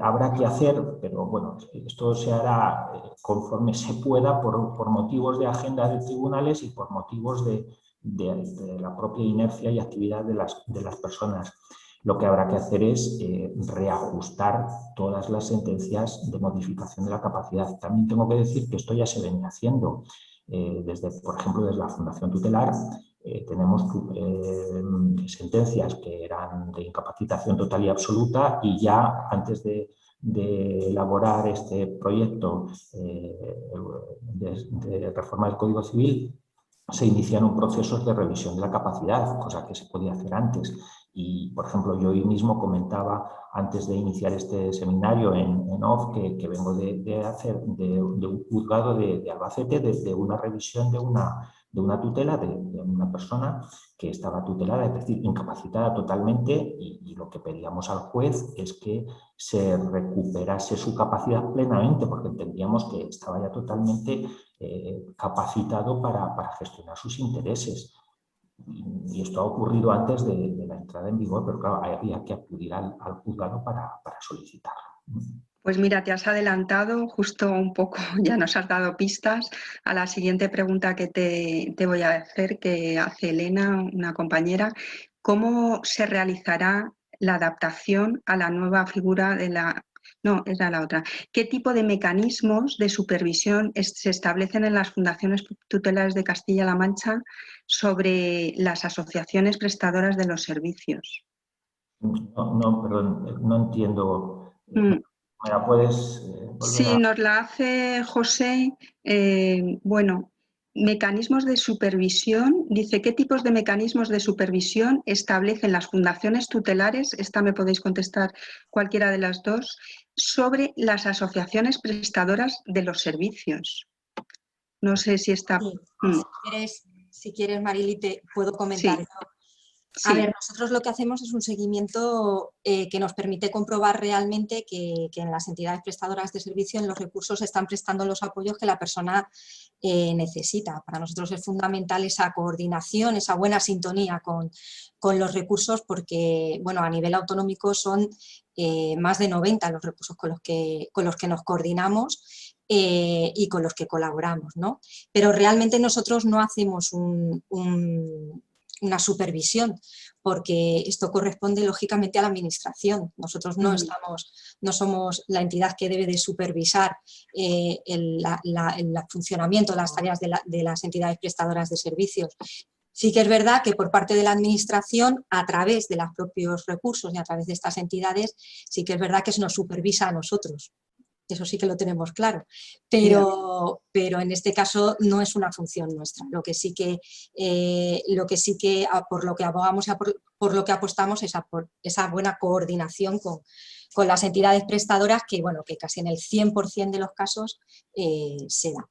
habrá que hacer, pero bueno, esto se hará conforme se pueda por motivos de agenda de tribunales y por motivos de la propia inercia y actividad de las personas. Lo que habrá que hacer es reajustar todas las sentencias de modificación de la capacidad. También tengo que decir que esto ya se venía haciendo por ejemplo, desde la Fundación Tutelar. Tenemos sentencias que eran de incapacitación total y absoluta, y ya antes de elaborar este proyecto de reforma del Código Civil, se iniciaron procesos de revisión de la capacidad, cosa que se podía hacer antes. Y, por ejemplo, yo hoy mismo comentaba, antes de iniciar este seminario en OFF, que vengo de un juzgado de Albacete, de una revisión de una tutela de una persona que estaba tutelada, es decir, incapacitada totalmente, y lo que pedíamos al juez es que se recuperase su capacidad plenamente, porque entendíamos que estaba ya totalmente capacitado para gestionar sus intereses. Y esto ha ocurrido antes de la entrada en vigor, pero claro, había que acudir al juzgado para solicitarlo. Pues mira, te has adelantado justo un poco, ya nos has dado pistas a la siguiente pregunta que te voy a hacer, que hace Elena, una compañera. ¿Cómo se realizará la adaptación a la nueva figura de la... No, era la otra. ¿Qué tipo de mecanismos de supervisión se establecen en las fundaciones tutelares de Castilla-La Mancha sobre las asociaciones prestadoras de los servicios? No, perdón, no entiendo. ¿Me la puedes volver Sí, nos la hace José. Bueno, mecanismos de supervisión. Dice, ¿qué tipos de mecanismos de supervisión establecen las fundaciones tutelares? Esta me podéis contestar cualquiera de las dos, sobre las asociaciones prestadoras de los servicios. No sé si está... Si quieres, Marili, te puedo comentar. Sí. A ver, nosotros lo que hacemos es un seguimiento que nos permite comprobar realmente que en las entidades prestadoras de servicio, en los recursos, se están prestando los apoyos que la persona necesita. Para nosotros es fundamental esa coordinación, esa buena sintonía con los recursos, porque bueno, a nivel autonómico son más de 90 los recursos con los que nos coordinamos y con los que colaboramos, ¿no? Pero realmente nosotros no hacemos una supervisión, porque esto corresponde lógicamente a la administración. Nosotros no somos la entidad que debe de supervisar el funcionamiento, las tareas de las entidades prestadoras de servicios. Sí que es verdad que por parte de la administración, a través de los propios recursos y a través de estas entidades, sí que es verdad que se nos supervisa a nosotros. eso sí que lo tenemos claro, pero en este caso no es una función nuestra. Lo que sí que por lo que abogamos y por lo que apostamos es por esa buena coordinación con las entidades prestadoras que, bueno, que casi en el 100% de los casos se da.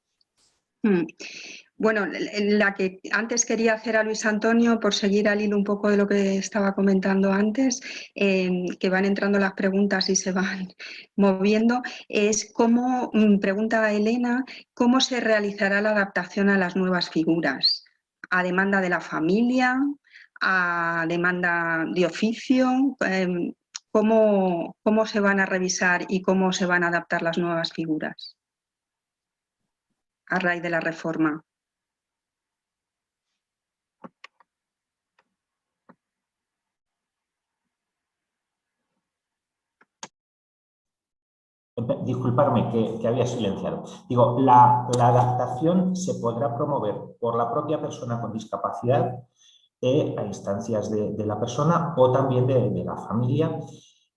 Bueno, la que antes quería hacer a Luis Antonio, por seguir al hilo un poco de lo que estaba comentando antes, que van entrando las preguntas y se van moviendo, es cómo, pregunta Elena, ¿cómo se realizará la adaptación a las nuevas figuras? ¿A demanda de la familia? ¿A demanda de oficio? ¿Cómo se van a revisar y cómo se van a adaptar las nuevas figuras a raíz de la reforma? Disculparme que había silenciado. Digo, la adaptación se podrá promover por la propia persona con discapacidad a instancias de la persona o también de la familia.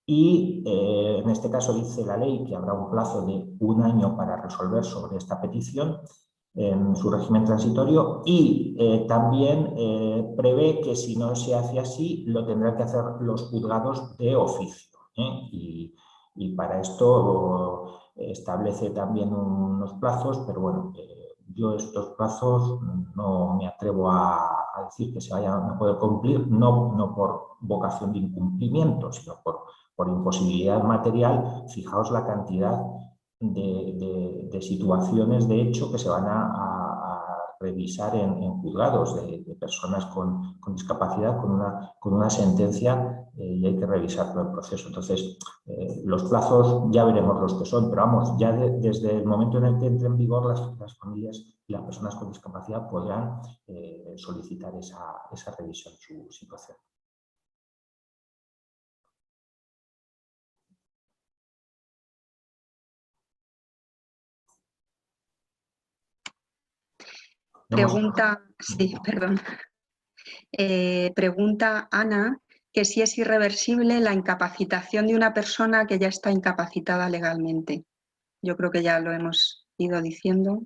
Y en este caso dice la ley que habrá un plazo de 1 año para resolver sobre esta petición en su régimen transitorio y también prevé que si no se hace así lo tendrán que hacer los juzgados de oficio. Y para esto establece también unos plazos, pero bueno, yo estos plazos no me atrevo a decir que se vayan a poder cumplir, no por vocación de incumplimiento, sino por imposibilidad material. Fijaos la cantidad de situaciones de hecho que se van a revisar en juzgados de personas con discapacidad con una sentencia y hay que revisar todo el proceso. Entonces, los plazos ya veremos los que son, pero vamos, ya desde el momento en el que entre en vigor las familias y las personas con discapacidad podrán solicitar esa revisión de su situación. Pregunta, sí, perdón. Pregunta Ana que si es irreversible la incapacitación de una persona que ya está incapacitada legalmente. Yo creo que ya lo hemos ido diciendo.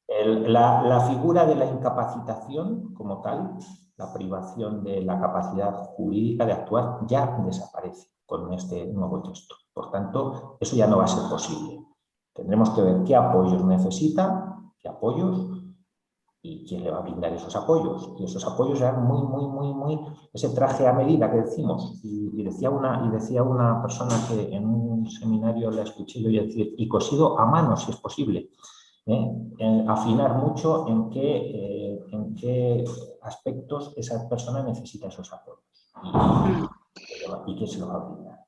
La figura de la incapacitación como tal, la privación de la capacidad jurídica de actuar, ya desaparece con este nuevo texto. Por tanto, eso ya no va a ser posible. Tendremos que ver qué apoyos necesita, qué apoyos y quién le va a brindar esos apoyos. Y esos apoyos eran muy ese traje a medida que decimos. Y decía una persona que en un seminario la escuché yo decir, y cosido a mano si es posible. Afinar mucho en qué aspectos esa persona necesita esos apoyos y quién se lo va a brindar.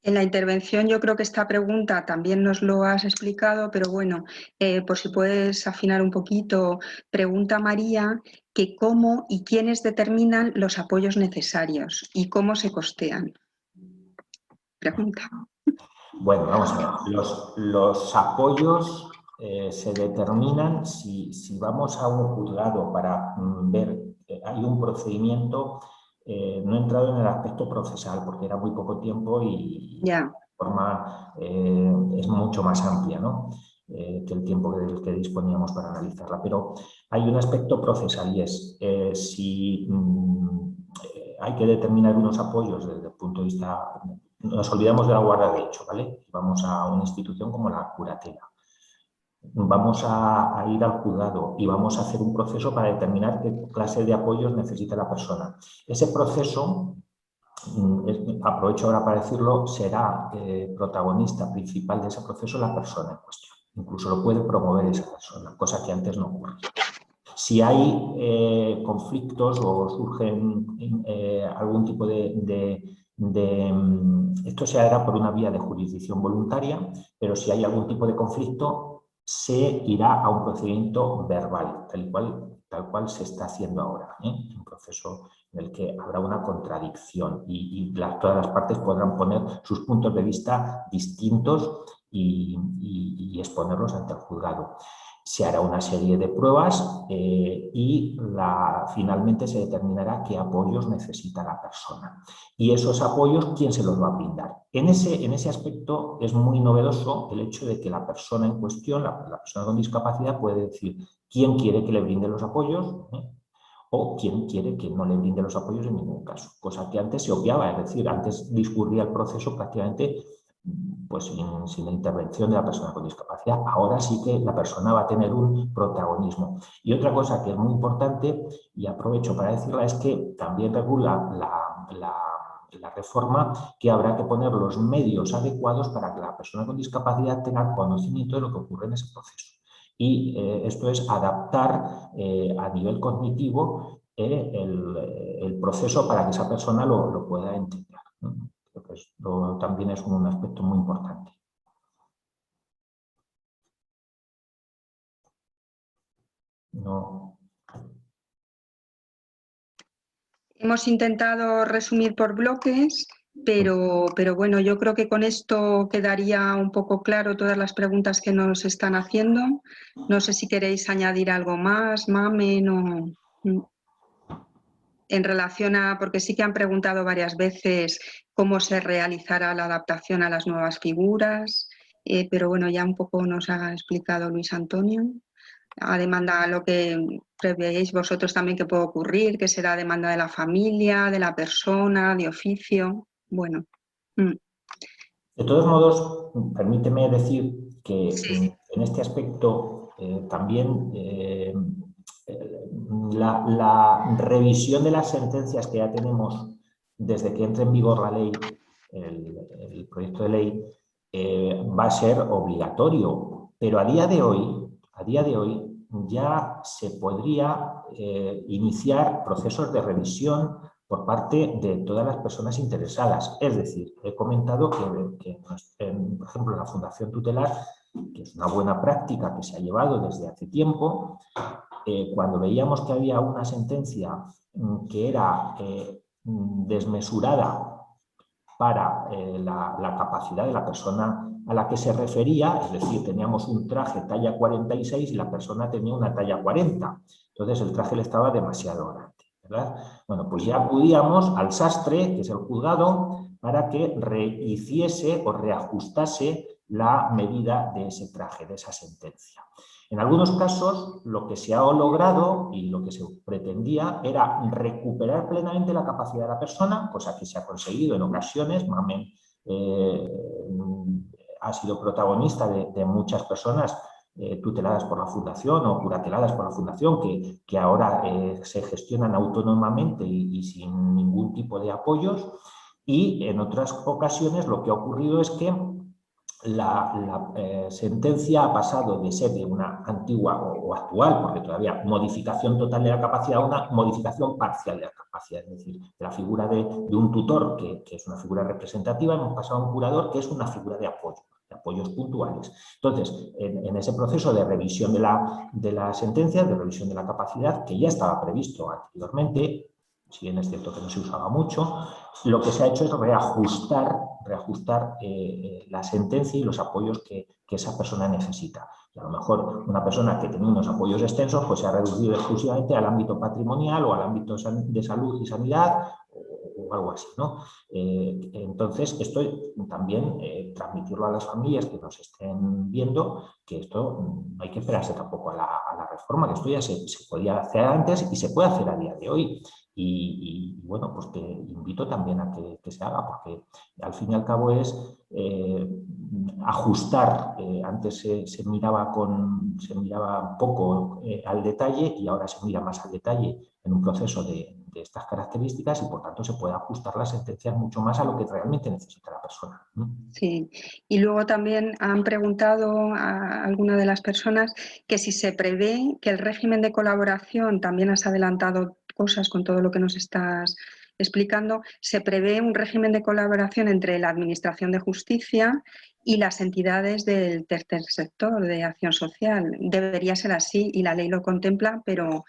En la intervención yo creo que esta pregunta también nos lo has explicado, pero bueno, por si puedes afinar un poquito, pregunta María que cómo y quiénes determinan los apoyos necesarios y cómo se costean. Pregunta. Bueno, vamos a ver. Los apoyos se determinan si vamos a un juzgado para ver, hay un procedimiento. No he entrado en el aspecto procesal porque era muy poco tiempo y la forma es mucho más amplia, ¿no? Que el tiempo del que disponíamos para analizarla. Pero hay un aspecto procesal y es si hay que determinar unos apoyos desde el punto de vista... Nos olvidamos de la guarda de hecho, ¿vale? Vamos a una institución como la curatela. Vamos a ir al juzgado y vamos a hacer un proceso para determinar qué clase de apoyos necesita la persona. Ese proceso, aprovecho ahora para decirlo, será protagonista principal de ese proceso la persona en cuestión. Incluso lo puede promover esa persona, cosa que antes no ocurría. Si hay conflictos o surgen algún tipo esto se hará por una vía de jurisdicción voluntaria, pero si hay algún tipo de conflicto se irá a un procedimiento verbal, tal cual se está haciendo ahora, un proceso en el que habrá una contradicción y todas las partes podrán poner sus puntos de vista distintos y exponerlos ante el juzgado. Se hará una serie de pruebas y finalmente se determinará qué apoyos necesita la persona. Y esos apoyos, ¿quién se los va a brindar? En ese aspecto es muy novedoso el hecho de que la persona en cuestión, la persona con discapacidad, puede decir quién quiere que le brinde los apoyos o quién quiere que no le brinde los apoyos en ningún caso. Cosa que antes se obviaba, es decir, antes discurría el proceso prácticamente pues sin la intervención de la persona con discapacidad. Ahora sí que la persona va a tener un protagonismo. Y otra cosa que es muy importante, y aprovecho para decirla, es que también regula la reforma que habrá que poner los medios adecuados para que la persona con discapacidad tenga conocimiento de lo que ocurre en ese proceso. Y esto es adaptar a nivel cognitivo el proceso para que esa persona lo pueda entender. Creo que esto también es un aspecto muy importante. No. Hemos intentado resumir por bloques, pero bueno, yo creo que con esto quedaría un poco claro todas las preguntas que nos están haciendo. No sé si queréis añadir algo más, Mamen, o en relación a, porque sí que han preguntado varias veces cómo se realizará la adaptación a las nuevas figuras, pero bueno, ya un poco nos ha explicado Luis Antonio. A demanda, lo que prevéis vosotros también que puede ocurrir, que será demanda de la familia, de la persona, de oficio. Bueno. De todos modos, permíteme decir que Sí. en este aspecto también la revisión de las sentencias que ya tenemos desde que entre en vigor la ley, el proyecto de ley, va a ser obligatorio. Pero a día de hoy ya se podría iniciar procesos de revisión por parte de todas las personas interesadas. Es decir, he comentado que por ejemplo, la Fundación Tutelar, que es una buena práctica que se ha llevado desde hace tiempo, cuando veíamos que había una sentencia que era desmesurada para la capacidad de la persona a la que se refería, es decir, teníamos un traje talla 46 y la persona tenía una talla 40, entonces el traje le estaba demasiado grande, ¿verdad? Bueno, pues ya acudíamos al sastre, que es el juzgado, para que rehiciese o reajustase la medida de ese traje, de esa sentencia. En algunos casos, lo que se ha logrado y lo que se pretendía era recuperar plenamente la capacidad de la persona, cosa que se ha conseguido en ocasiones. Mamen ha sido protagonista de muchas personas tuteladas por la Fundación o curateladas por la Fundación que ahora se gestionan autónomamente y sin ningún tipo de apoyos. Y en otras ocasiones lo que ha ocurrido es que la sentencia ha pasado de ser de una antigua o actual, porque todavía modificación total de la capacidad, a una modificación parcial de la capacidad. Es decir, de la figura de un tutor, que es una figura representativa, hemos pasado a un curador, que es una figura de apoyos puntuales. Entonces, en ese proceso de revisión de la sentencia, de revisión de la capacidad, que ya estaba previsto anteriormente, si bien es cierto que no se usaba mucho, lo que se ha hecho es reajustar la sentencia y los apoyos que esa persona necesita. Y a lo mejor una persona que tenía unos apoyos extensos pues se ha reducido exclusivamente al ámbito patrimonial o al ámbito de salud y sanidad o algo así, ¿no? Entonces, esto también transmitirlo a las familias que nos estén viendo, que esto no hay que esperarse tampoco a la reforma, que esto ya se podía hacer antes y se puede hacer a día de hoy. Y bueno, pues te invito también a que se haga, porque al fin y al cabo es ajustar. Antes se miraba poco al detalle y ahora se mira más al detalle en un proceso de estas características y por tanto se puede ajustar las sentencias mucho más a lo que realmente necesita la persona. Sí, y luego también han preguntado a alguna de las personas que si se prevé que el régimen de colaboración, también has adelantado cosas con todo lo que nos estás explicando, se prevé un régimen de colaboración entre la Administración de Justicia y las entidades del tercer sector de acción social. Debería ser así y la ley lo contempla, pero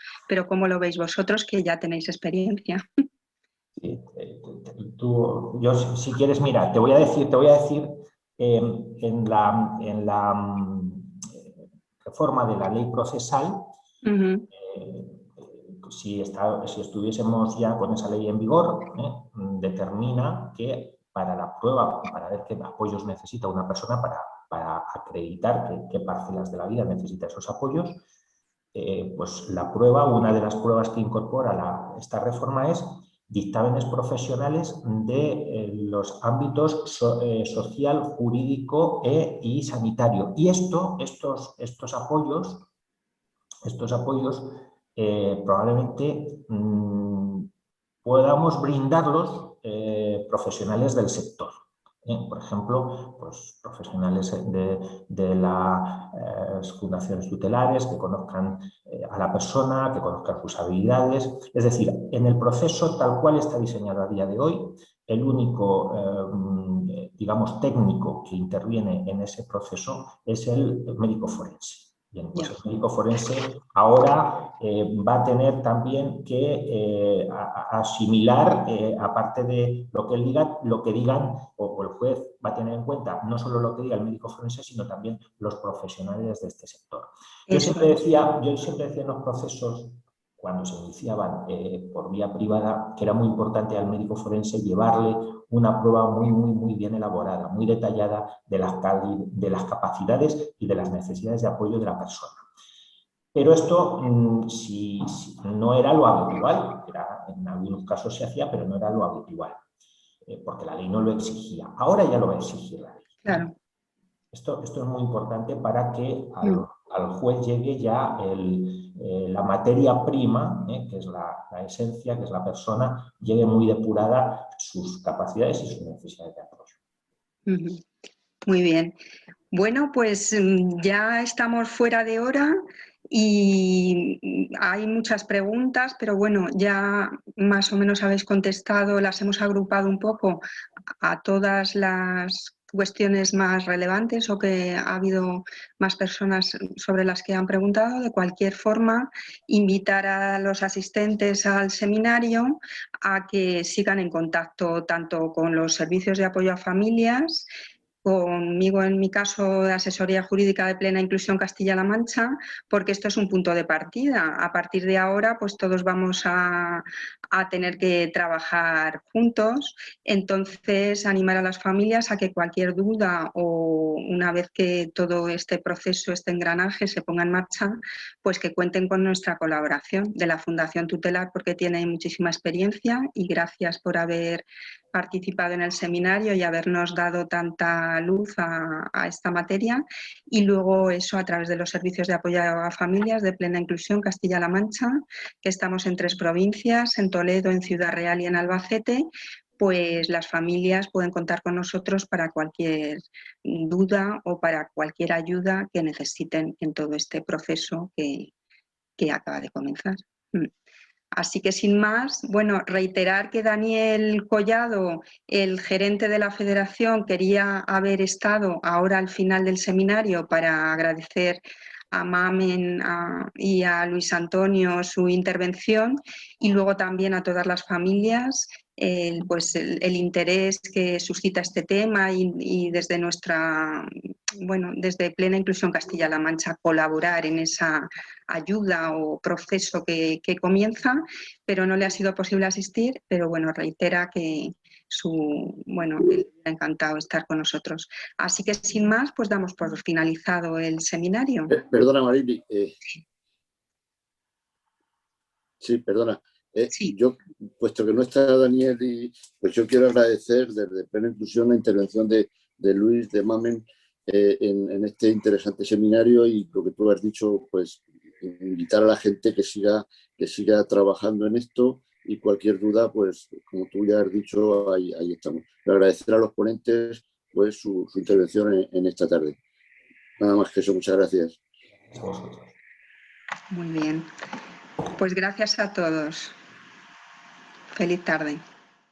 ¿cómo lo veis vosotros que ya tenéis experiencia? Sí, yo, si quieres, mira, te voy a decir en la reforma de la ley procesal, si estuviésemos ya con esa ley en vigor, determina que para la prueba, para ver qué apoyos necesita una persona para acreditar qué parcelas de la vida necesita esos apoyos, pues la prueba, una de las pruebas que incorpora esta reforma es dictámenes profesionales de los ámbitos social, jurídico y sanitario. Y estos apoyos probablemente podamos brindarlos profesionales del sector. Por ejemplo, pues, profesionales de las fundaciones tutelares que conozcan a la persona, que conozcan sus habilidades. Es decir, en el proceso tal cual está diseñado a día de hoy, el único, digamos, técnico que interviene en ese proceso es el médico forense. Bien, pues el médico forense ahora va a tener también que asimilar, aparte de lo que él diga, lo que digan, o el juez va a tener en cuenta no solo lo que diga el médico forense, sino también los profesionales de este sector. Yo siempre decía en los procesos, cuando se iniciaban por vía privada, que era muy importante al médico forense llevarle una prueba muy bien elaborada, muy detallada de las capacidades y de las necesidades de apoyo de la persona. Pero esto si no era lo habitual, en algunos casos se hacía, pero no era lo habitual, porque la ley no lo exigía. Ahora ya lo va a exigir la ley. Claro. Esto es muy importante para que al juez llegue ya la materia prima, que es la esencia, que es la persona, llegue muy depurada sus capacidades y sus necesidades de apoyo. Muy bien. Bueno, pues ya estamos fuera de hora y hay muchas preguntas, pero bueno, ya más o menos habéis contestado, las hemos agrupado un poco a todas las cuestiones más relevantes o que ha habido más personas sobre las que han preguntado. De cualquier forma, invitar a los asistentes al seminario a que sigan en contacto tanto con los servicios de apoyo a familias, conmigo en mi caso de asesoría jurídica de Plena Inclusión Castilla-La Mancha, porque esto es un punto de partida. A partir de ahora, pues todos vamos a tener que trabajar juntos. Entonces, animar a las familias a que cualquier duda o una vez que todo este proceso, este engranaje se ponga en marcha, pues que cuenten con nuestra colaboración de la Fundación Tutelar, porque tiene muchísima experiencia, y gracias por haber participado en el seminario y habernos dado tanta luz a esta materia. Y luego eso a través de los servicios de apoyo a familias de Plena Inclusión Castilla-La Mancha, que estamos en 3 provincias, en Toledo, en Ciudad Real y en Albacete, pues las familias pueden contar con nosotros para cualquier duda o para cualquier ayuda que necesiten en todo este proceso que acaba de comenzar. Así que sin más, bueno, reiterar que Daniel Collado, el gerente de la Federación, quería haber estado ahora al final del seminario para agradecer a Mamen y a Luis Antonio su intervención, y luego también a todas las familias el interés que suscita este tema y desde desde Plena Inclusión Castilla-La Mancha colaborar en esa ayuda o proceso que comienza, pero no le ha sido posible asistir, pero bueno, reitera que le ha encantado estar con nosotros. Así que sin más, pues damos por finalizado el seminario. Perdona, Marili. Sí, perdona. Sí. Yo, puesto que no está Daniel, pues yo quiero agradecer desde Plena Inclusión la intervención de Luis, de Mamen, en este interesante seminario, y lo que tú has dicho, pues invitar a la gente que siga trabajando en esto, y cualquier duda, pues como tú ya has dicho, ahí estamos. Pero agradecer a los ponentes pues su intervención en esta tarde. Nada más que eso, muchas gracias. Muy bien. Pues gracias a todos. Feliz tarde.